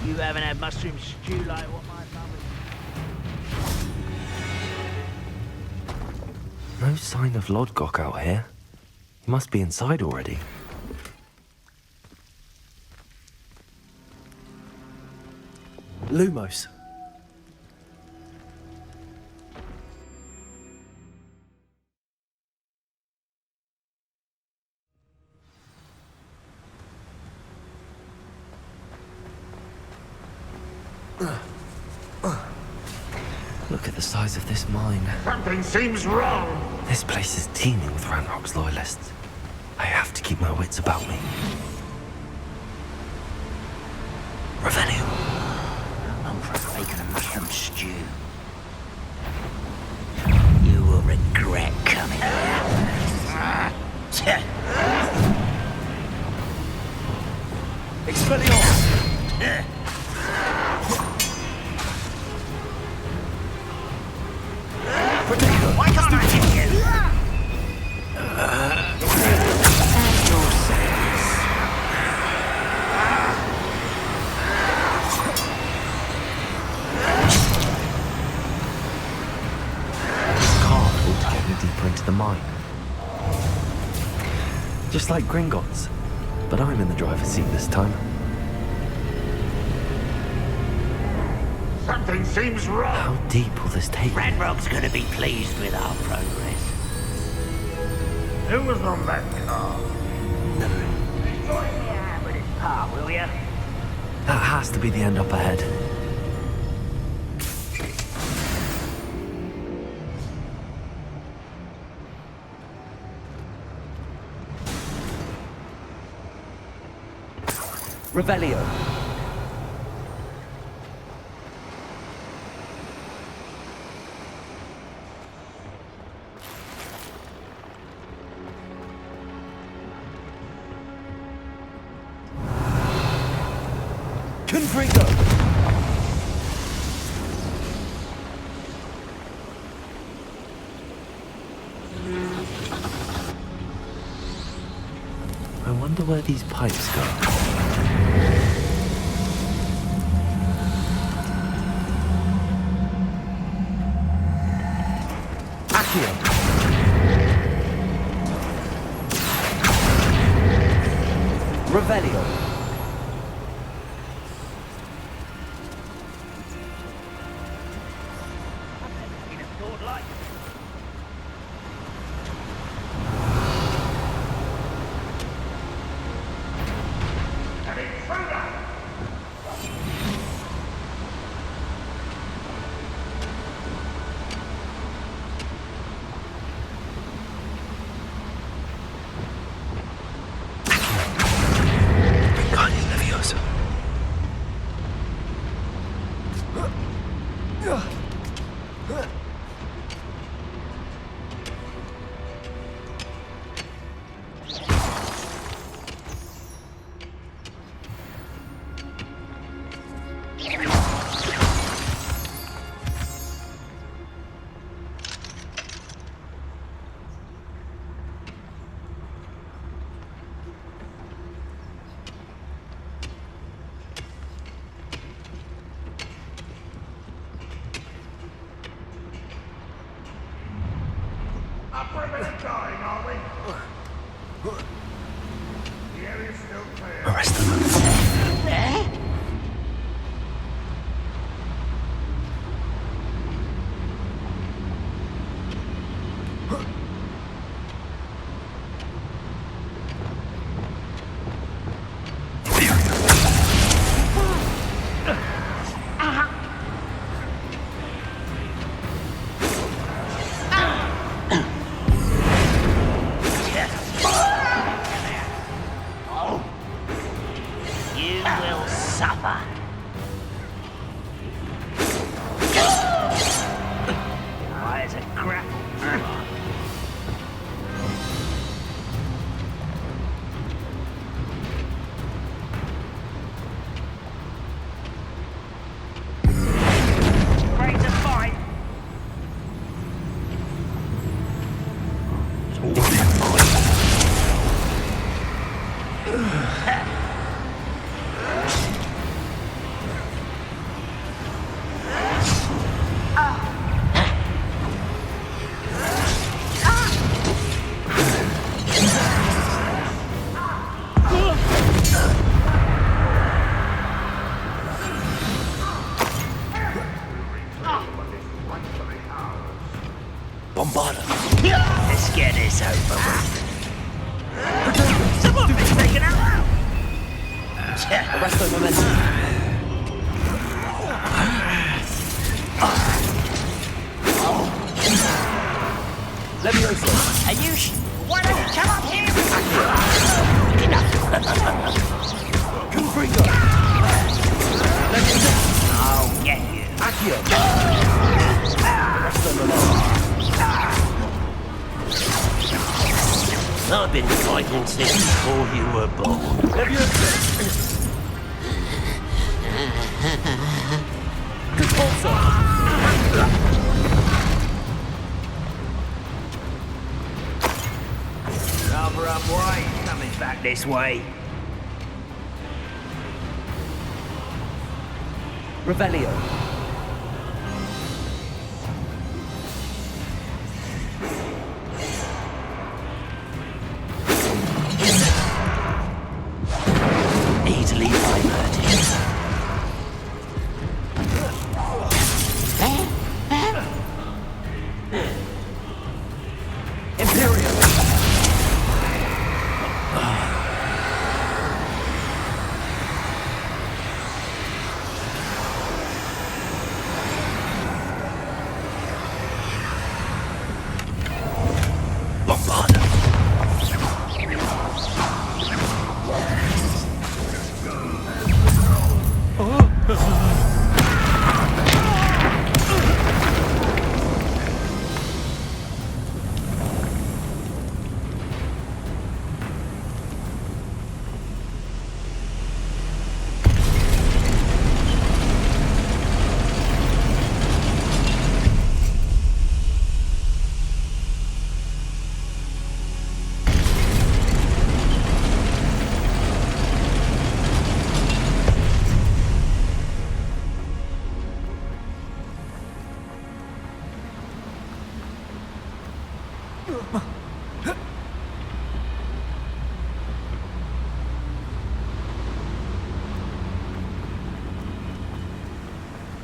You haven't had mushroom stew like what my mother... No sign of Lodgok out here. He must be inside already. Lumos. Look at the size of this mine. Something seems wrong. This place is teeming with Ranrock's loyalists. I have to keep my wits about me. Revelio. I'm for bacon and mushroom stew. You will regret coming here. Expelliarmus! Why can't I hit you? Carved to get me deeper into the mine. Just like Gringotts, but I'm in the driver's seat this time. Something seems wrong. How deep will this take me? Ranrock's gonna be pleased with our progress. Who was on that car? Join me out with his pa, will ya? That has to be the end up ahead. Revelio. Confringo. I wonder where these pipes go. Accio. Revelio. Arrest them. Bombarda. Let's get this over with. Someone been taken out! Arresto momentum. Levioso. Are you why don't you come up here? Confringo. Levioso. I'll get you. Accio. Arresto momentum. I've been fighting since before you were born. Levioso. Conspulso. Rather up way, coming back this way. Revelio. Easily diverted. Imperial. Bombarda.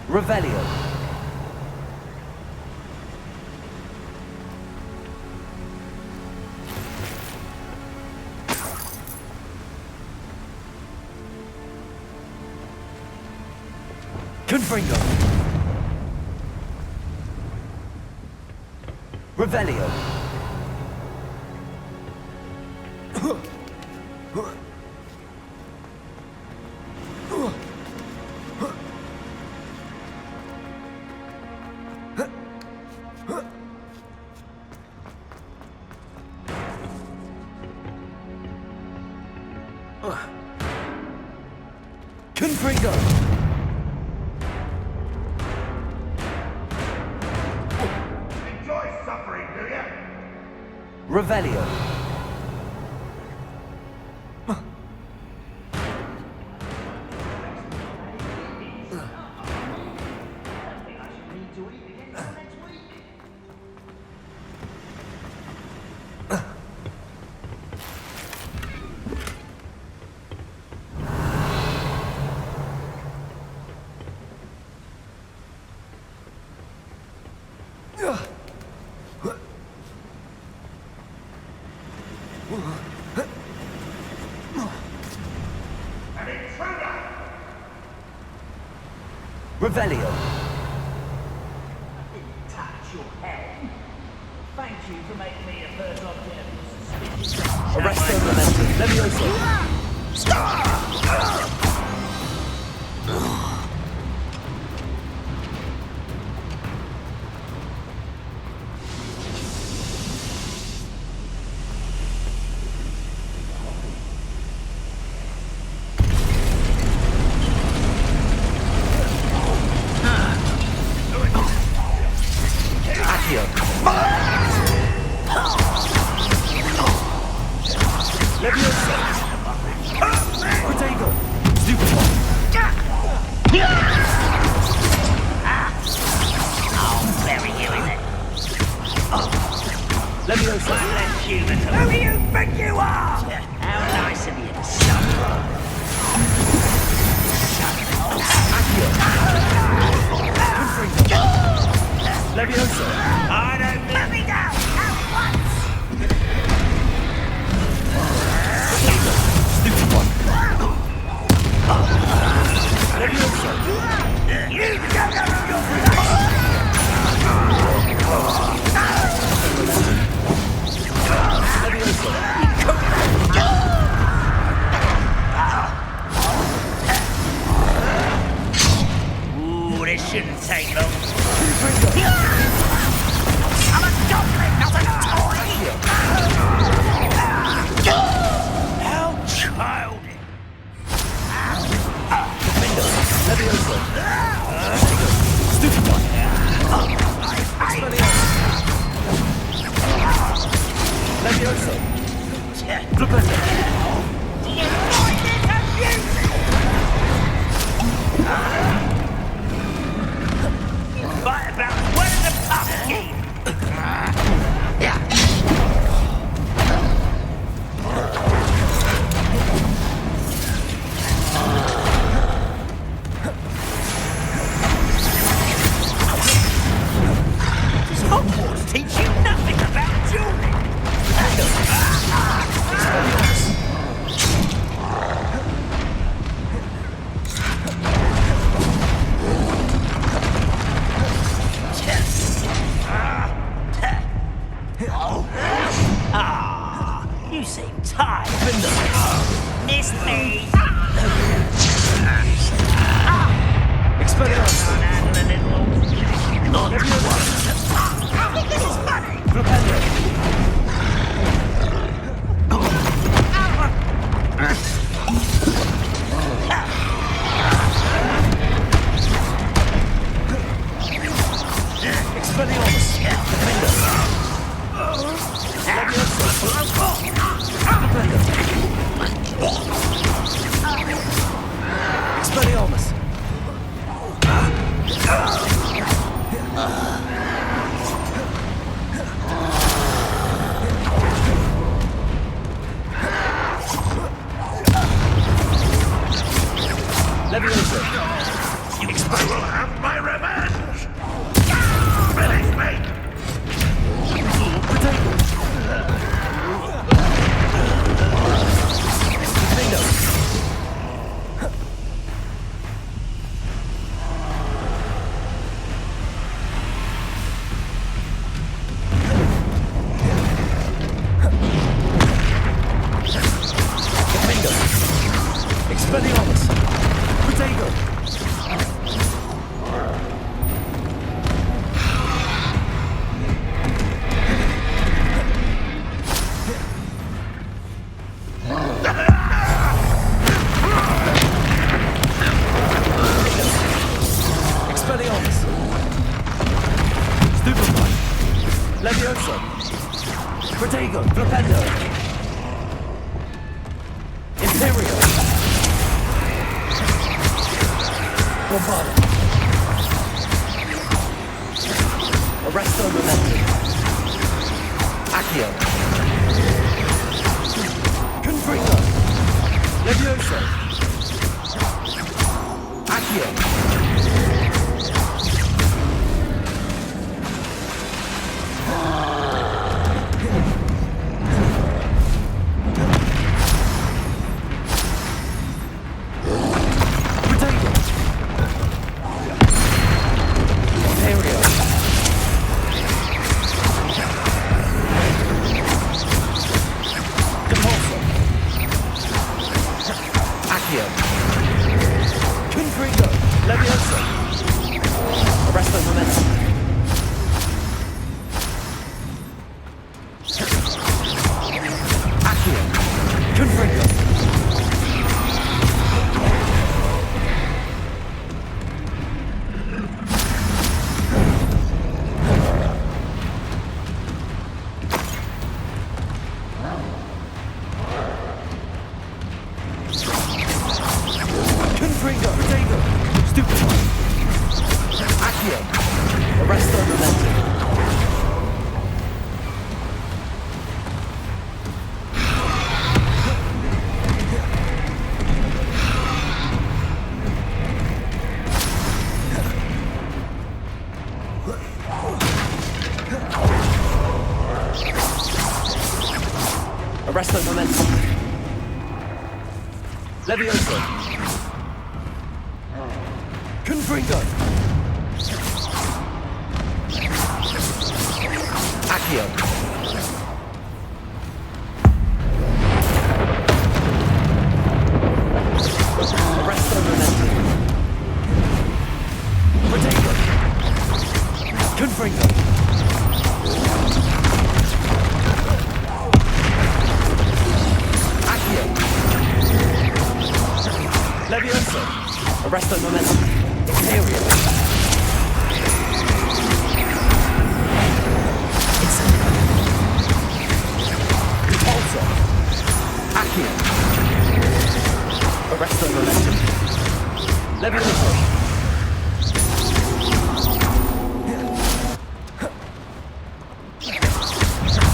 Revelio. Confringo. Revelio. Confringo. Enjoy suffering, do you? Revelio. Revelio. Touch your head. Thank you for making me a first object of suspicion. Arresto momentum. Levioso. Accio. Levioso. Protego. shouldn't take long. I'm a goblin, not a toy! How childish! Stupid one. Levioso. Do you find this amusing? Fight about as well as a pumpkin! Does Hogwarts teach you nothing about dueling? You seem tired. Miss me. Expelliarmus. Handle a little. Not I think this is funny. Expelliarmus. Expelliarmus. Levioso. I will have my revenge. Finish me. Expelliarmus. Potato. Expelliarmus. Stupefy. Levioso. Protego. Flipendo. Imperio. Bombarda. Arresto Momentum. Accio. Confringo. Levioso. Accio. Arresto Momentum. Levioso. Confringo. Accio. Arresto Momentum. Protego. momentum. Imperial. Incendio. Repulsor. Accio. Arresto momentum. Levioso.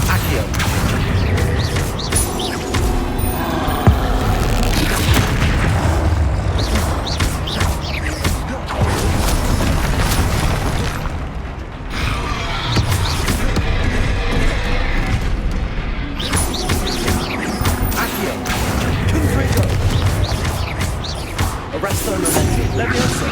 Accio. Arresto momentum. Levioso.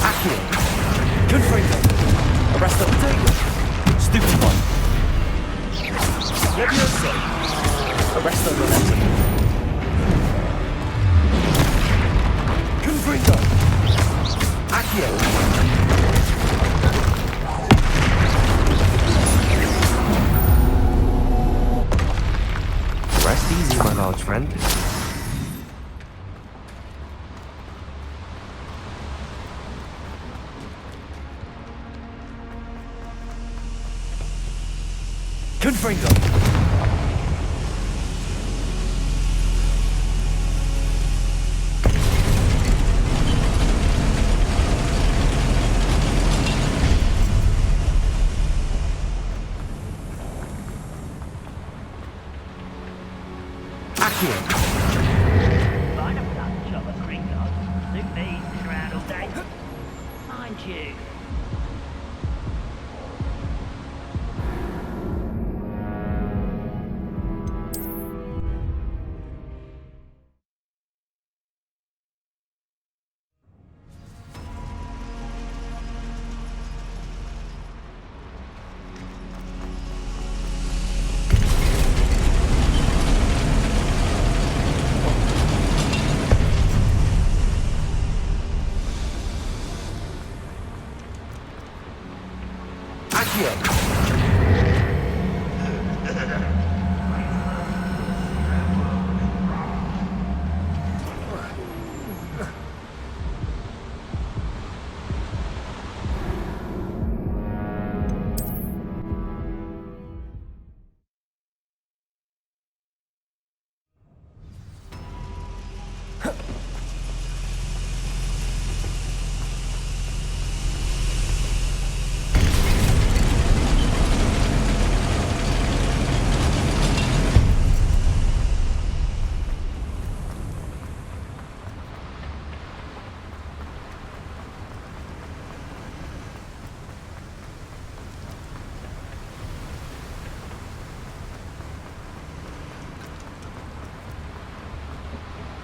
Accio. Confringo. Arresto Tego. Stupefy. Levioso. Arresto momentum. Confringo. Accio. Rest easy, my large friend. Confringo. Accio. Find a blood job at Gringotts. Suit me, sit around all day. Mind you.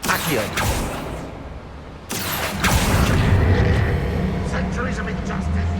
Accio. Centuries of injustice.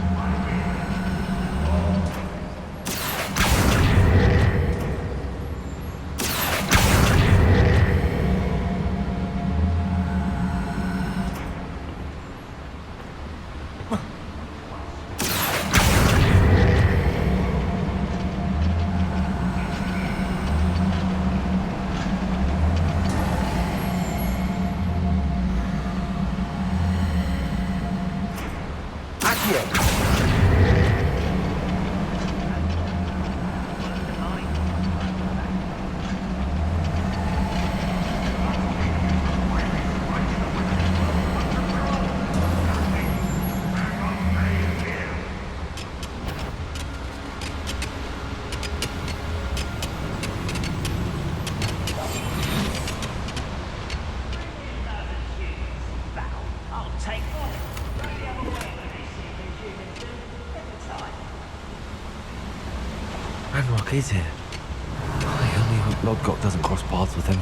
Ranrock is here. I only hope LODGOK doesn't cross paths with him.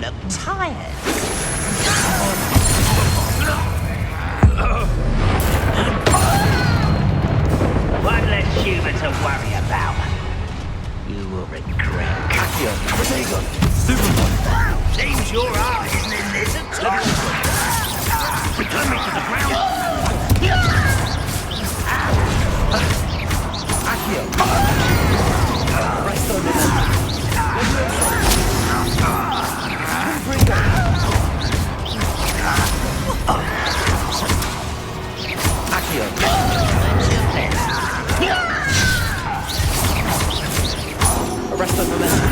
look tired. One less human to worry about. You will regret. Accio, Protego, Superman. Seems your heart isn't in this at all. Return me to the ground. Accio. Presto Momento. Arresto Momento.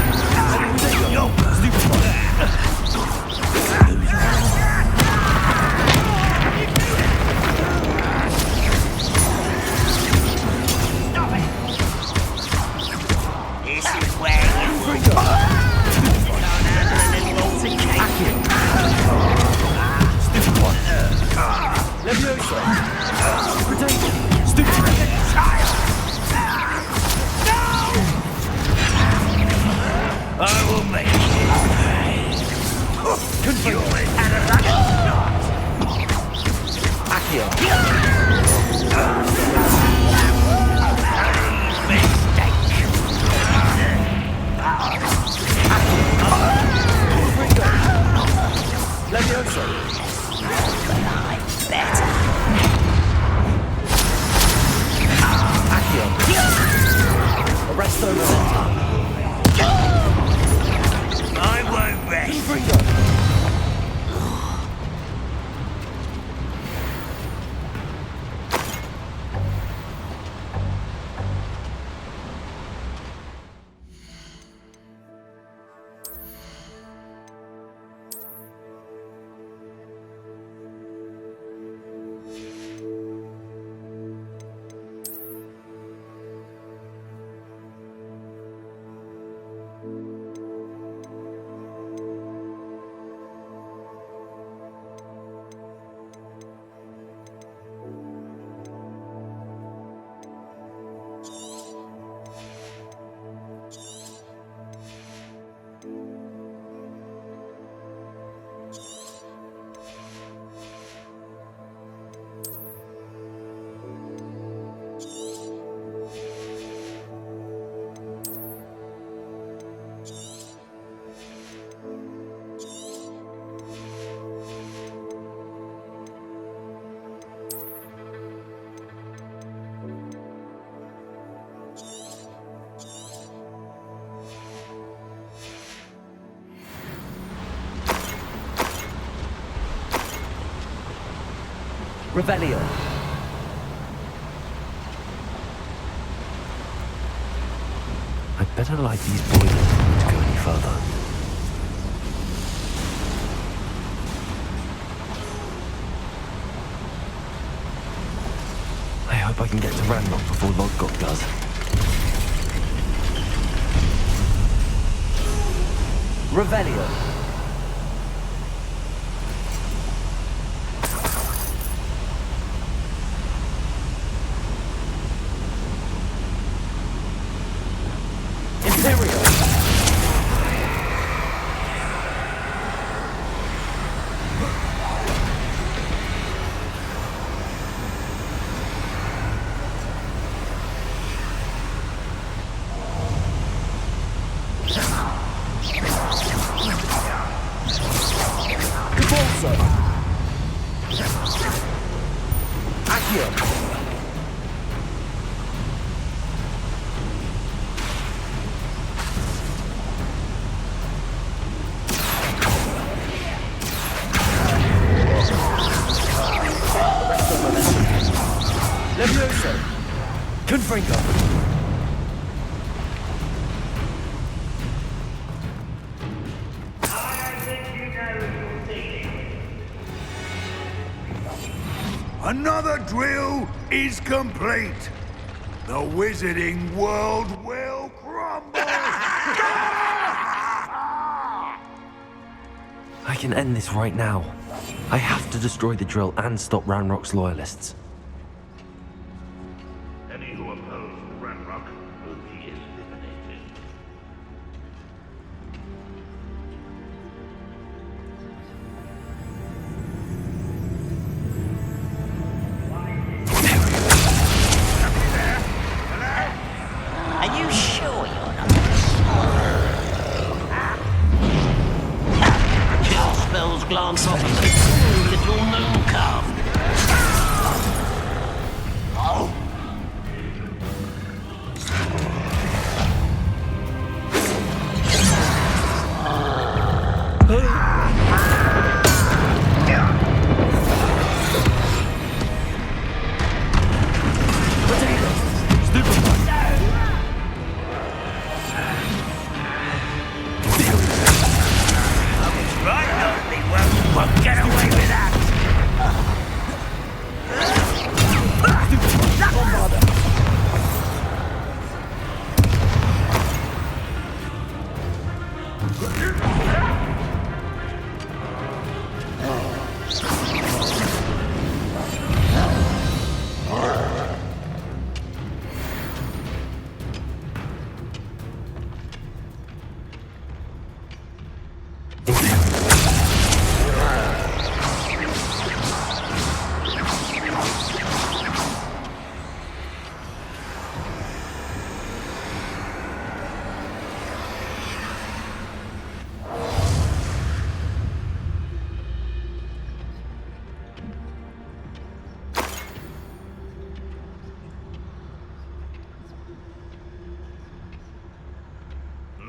Yo, this is where you go. Stupid one. Levioso. Protego. Stupid one. I will make you pay. You had a lucky shot. Accio. Levioso. Better. Accio. Arresto Momento. I won't rest. Revelio. I'd better light these boilers to go any further. I hope I can get to Ranrock before LODGOK does. Revelio. Levioso. Confringo. Another drill is complete. The wizarding world will crumble. I can end this right now. I have to destroy the drill and stop Ranrock's loyalists. Any who oppose Ranrock will be eliminated. Just glance off at the cool little moon calf.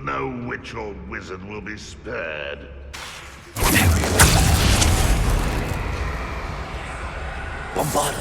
No witch or wizard will be spared. Bombard.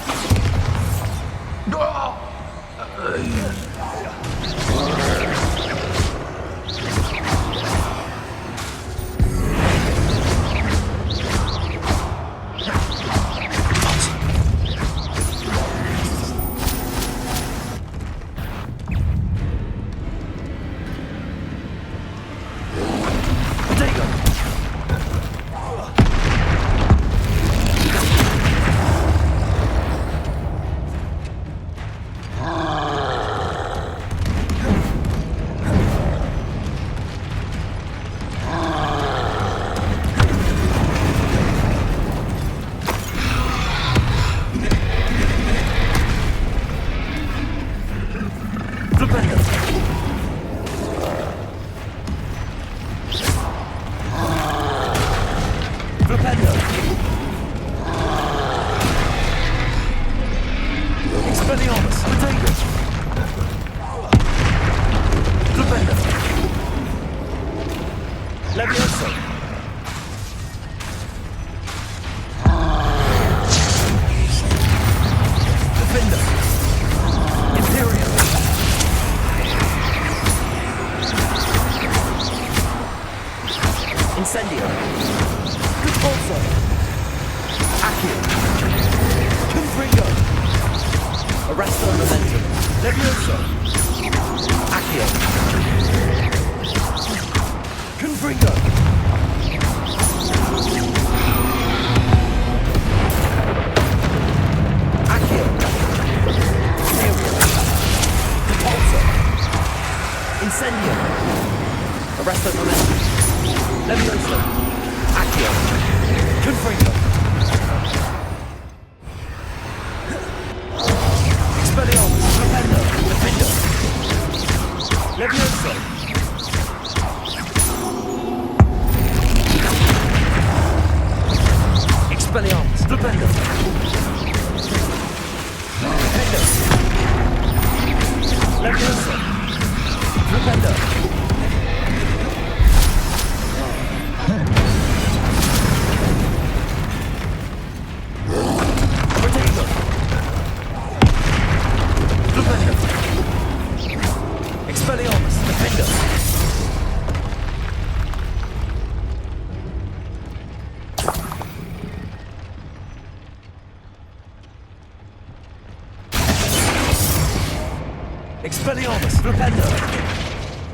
Expelliarmus, Flipendo,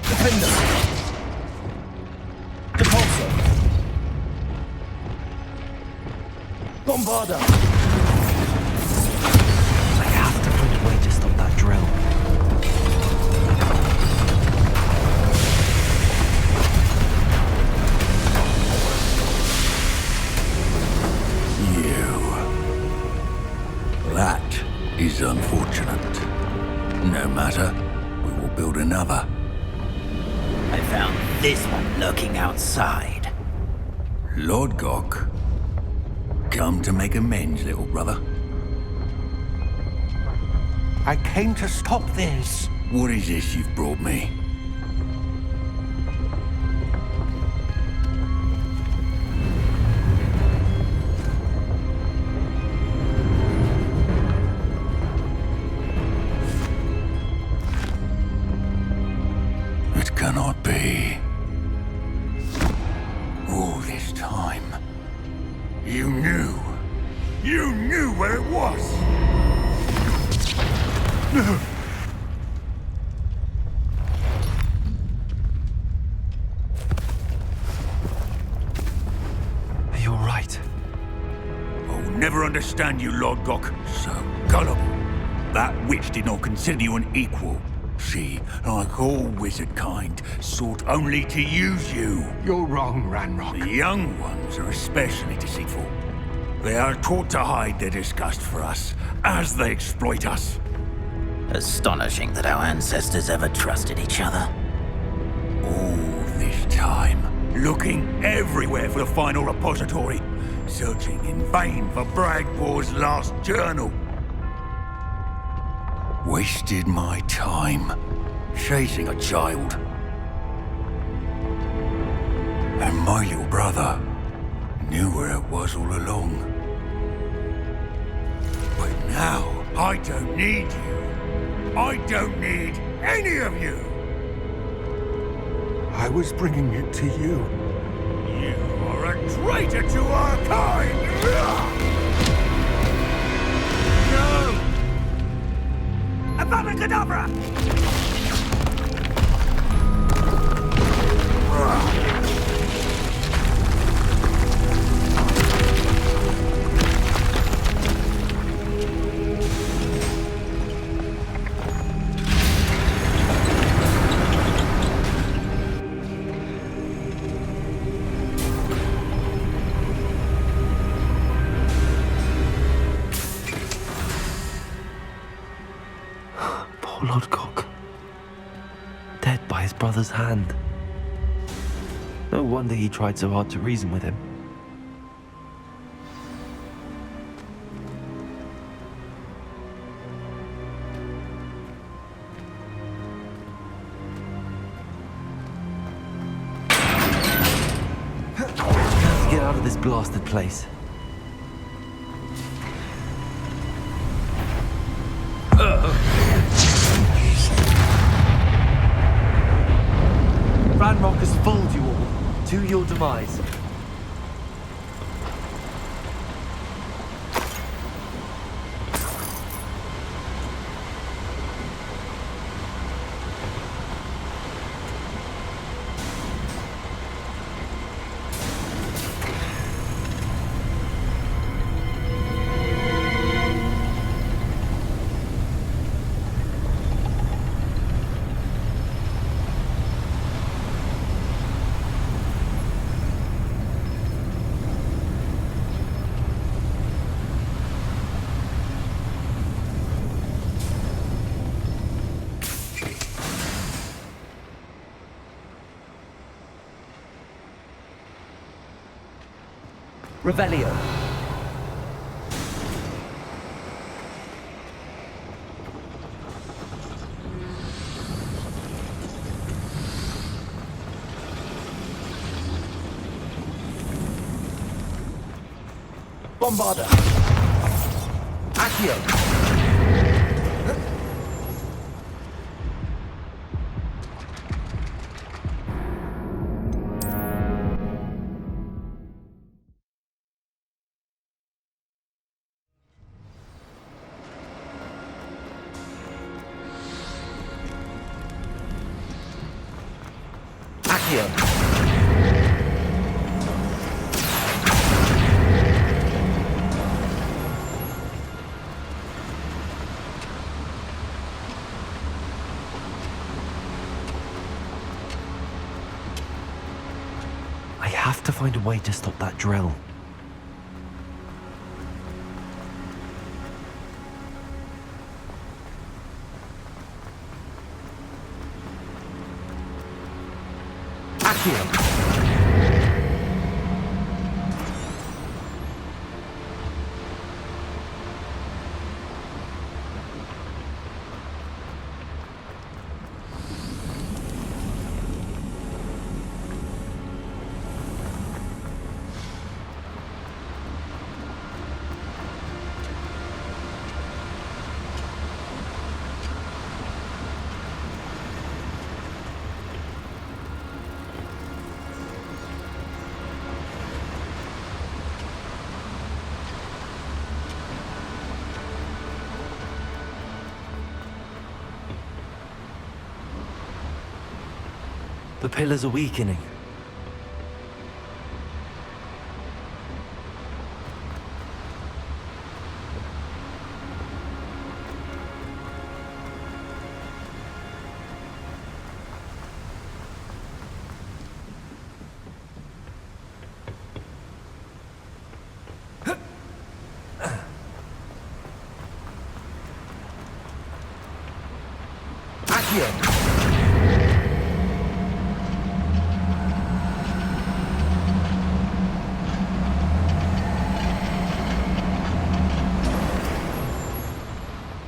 Defender, Depulsor, Bombarda. I have to find a way to stop that drill. That is unfortunate. No matter, we will build another. I found this one lurking outside. LODGOK. Come to make amends, little brother. I came to stop this. What is this you've brought me? It cannot be. All this time, you knew. You knew where it was. Are you all right? I'll never understand you, LODGOK. So gullible. That witch did not consider you an equal. She, like all wizard kind, sought only to use you. You're wrong, Ranrock. The young ones are especially deceitful. They are taught to hide their disgust for us, as they exploit us. Astonishing that our ancestors ever trusted each other. All this time, looking everywhere for the final repository, searching in vain for Bragbor's last journal. Wasted my time, chasing a child. And my little brother knew where it was all along. But now, I don't need you. I don't need any of you. I was bringing it to you. You are a traitor to our kind! No! Avada Kedavra! Poor LODGOK. Dead by his brother's hand. No wonder he tried so hard to reason with him. Let's get out of this blasted place. Ranrock has fooled you all, to your demise. Revelio. Bombarda. Accio. I have to find a way to stop that drill. Accio. The pillars are weakening.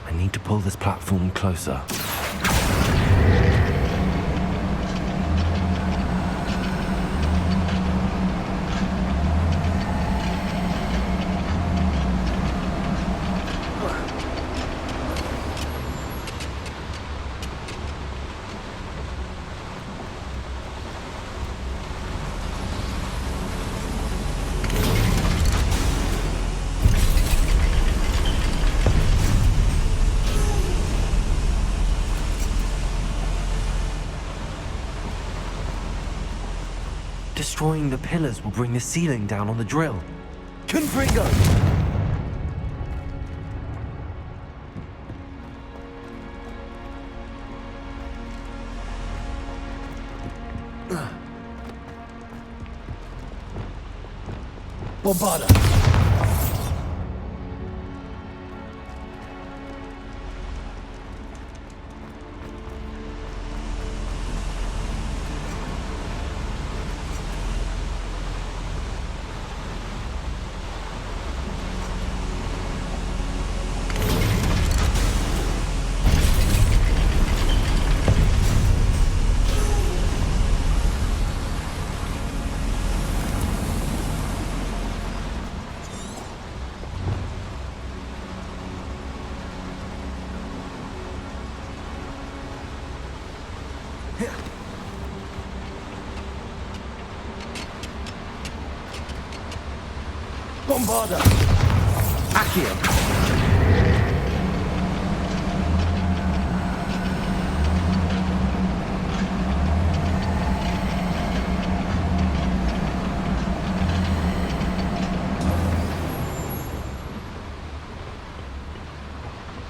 I need to pull this platform closer. Destroying the pillars will bring the ceiling down on the drill. Confringo! Bombarda! Bombarda! Accio!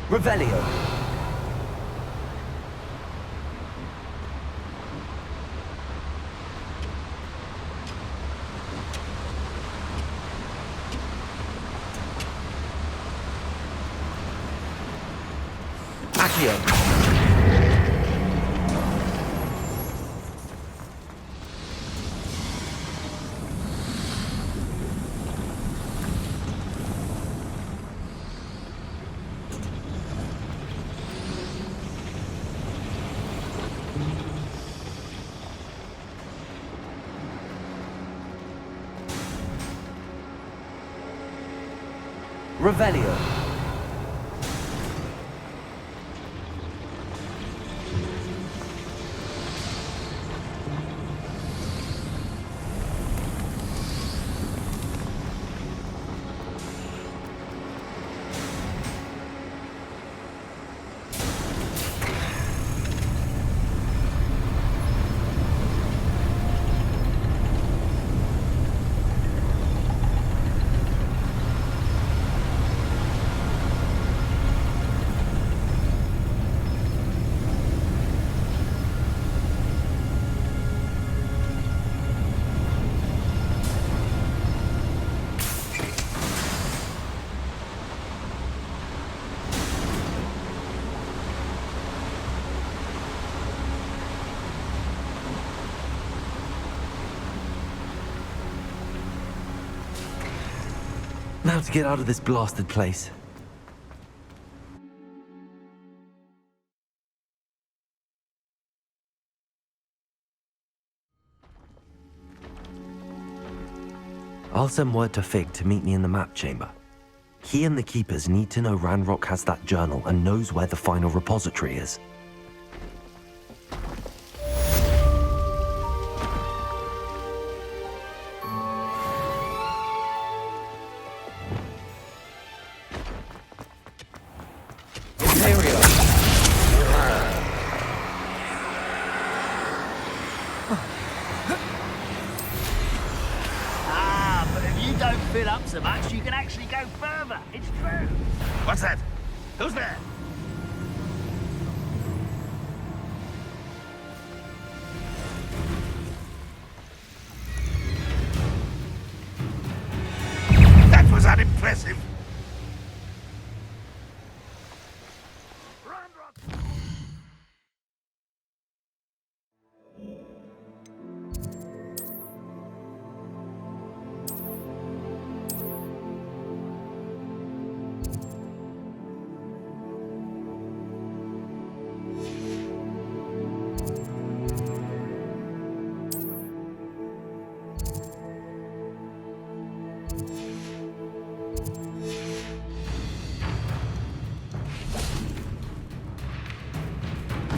Revelio! Accio! Revelio! Now to get out of this blasted place. I'll send word to Fig to meet me in the map chamber. He and the Keepers need to know Ranrock has that journal and knows where the final repository is. fill up so much you can actually go further. It's true. What's that? Who's there? That was unimpressive.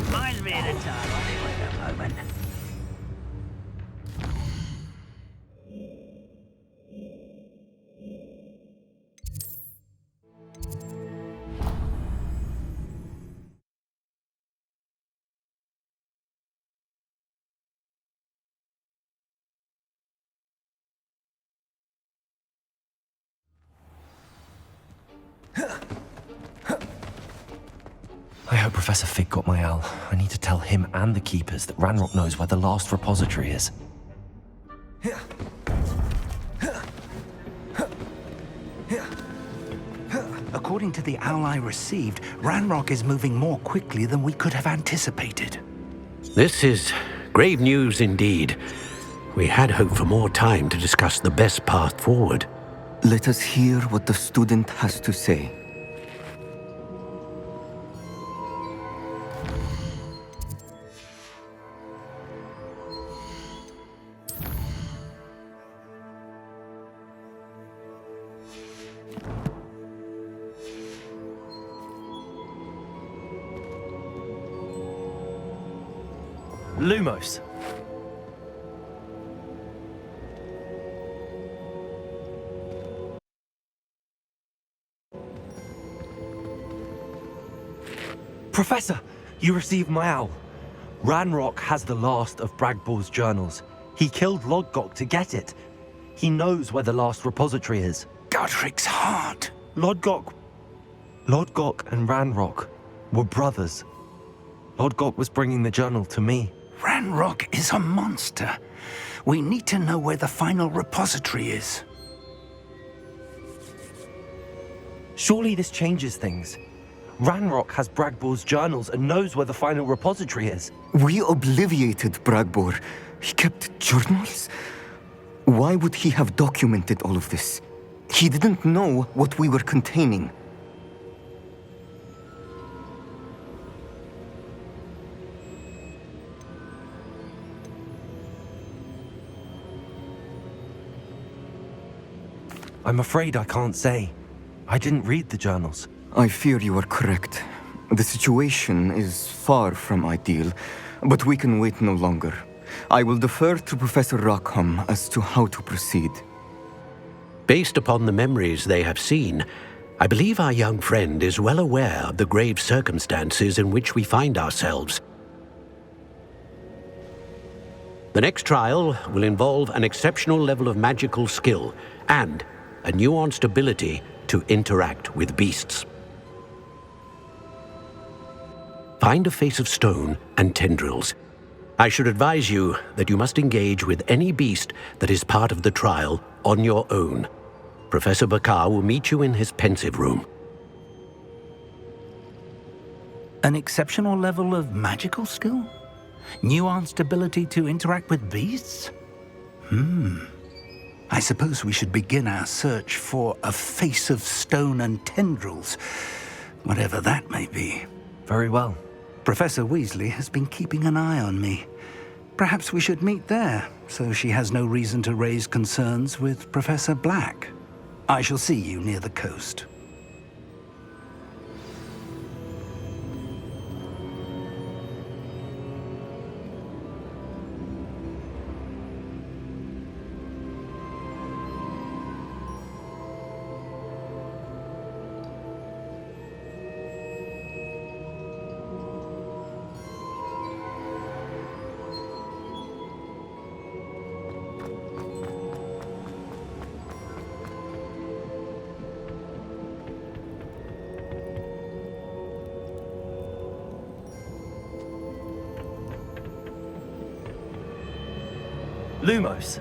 Reminds me of the time I knew at the moment. I hope Professor Fig got my owl. I need to tell him and the Keepers that Ranrock knows where the last repository is. According to the owl I received, Ranrock is moving more quickly than we could have anticipated. This is grave news indeed. We had hoped for more time to discuss the best path forward. Let us hear what the student has to say. Lumos. Professor, you received my owl. Ranrock has the last of Bragbor's journals. He killed LODGOK to get it. He knows where the last repository is. Godric's heart. LODGOK and Ranrock were brothers. LODGOK was bringing the journal to me. Ranrock is a monster. We need to know where the final repository is. Surely this changes things. Ranrock has Bragbor's journals and knows where the final repository is. We obliviated Bragbor. He kept journals? Why would he have documented all of this? He didn't know what we were containing. I'm afraid I can't say. I didn't read the journals. I fear you are correct. The situation is far from ideal, but we can wait no longer. I will defer to Professor Rockham as to how to proceed. Based upon the memories they have seen, I believe our young friend is well aware of the grave circumstances in which we find ourselves. The next trial will involve an exceptional level of magical skill and a nuanced ability to interact with beasts. Find a face of stone and tendrils. I should advise you that you must engage with any beast that is part of the trial on your own. Professor Bakar will meet you in his pensive room. An exceptional level of magical skill? Nuanced ability to interact with beasts? I suppose we should begin our search for a face of stone and tendrils, whatever that may be. Very well. Professor Weasley has been keeping an eye on me. Perhaps we should meet there, so she has no reason to raise concerns with Professor Black. I shall see you near the coast. Lumos.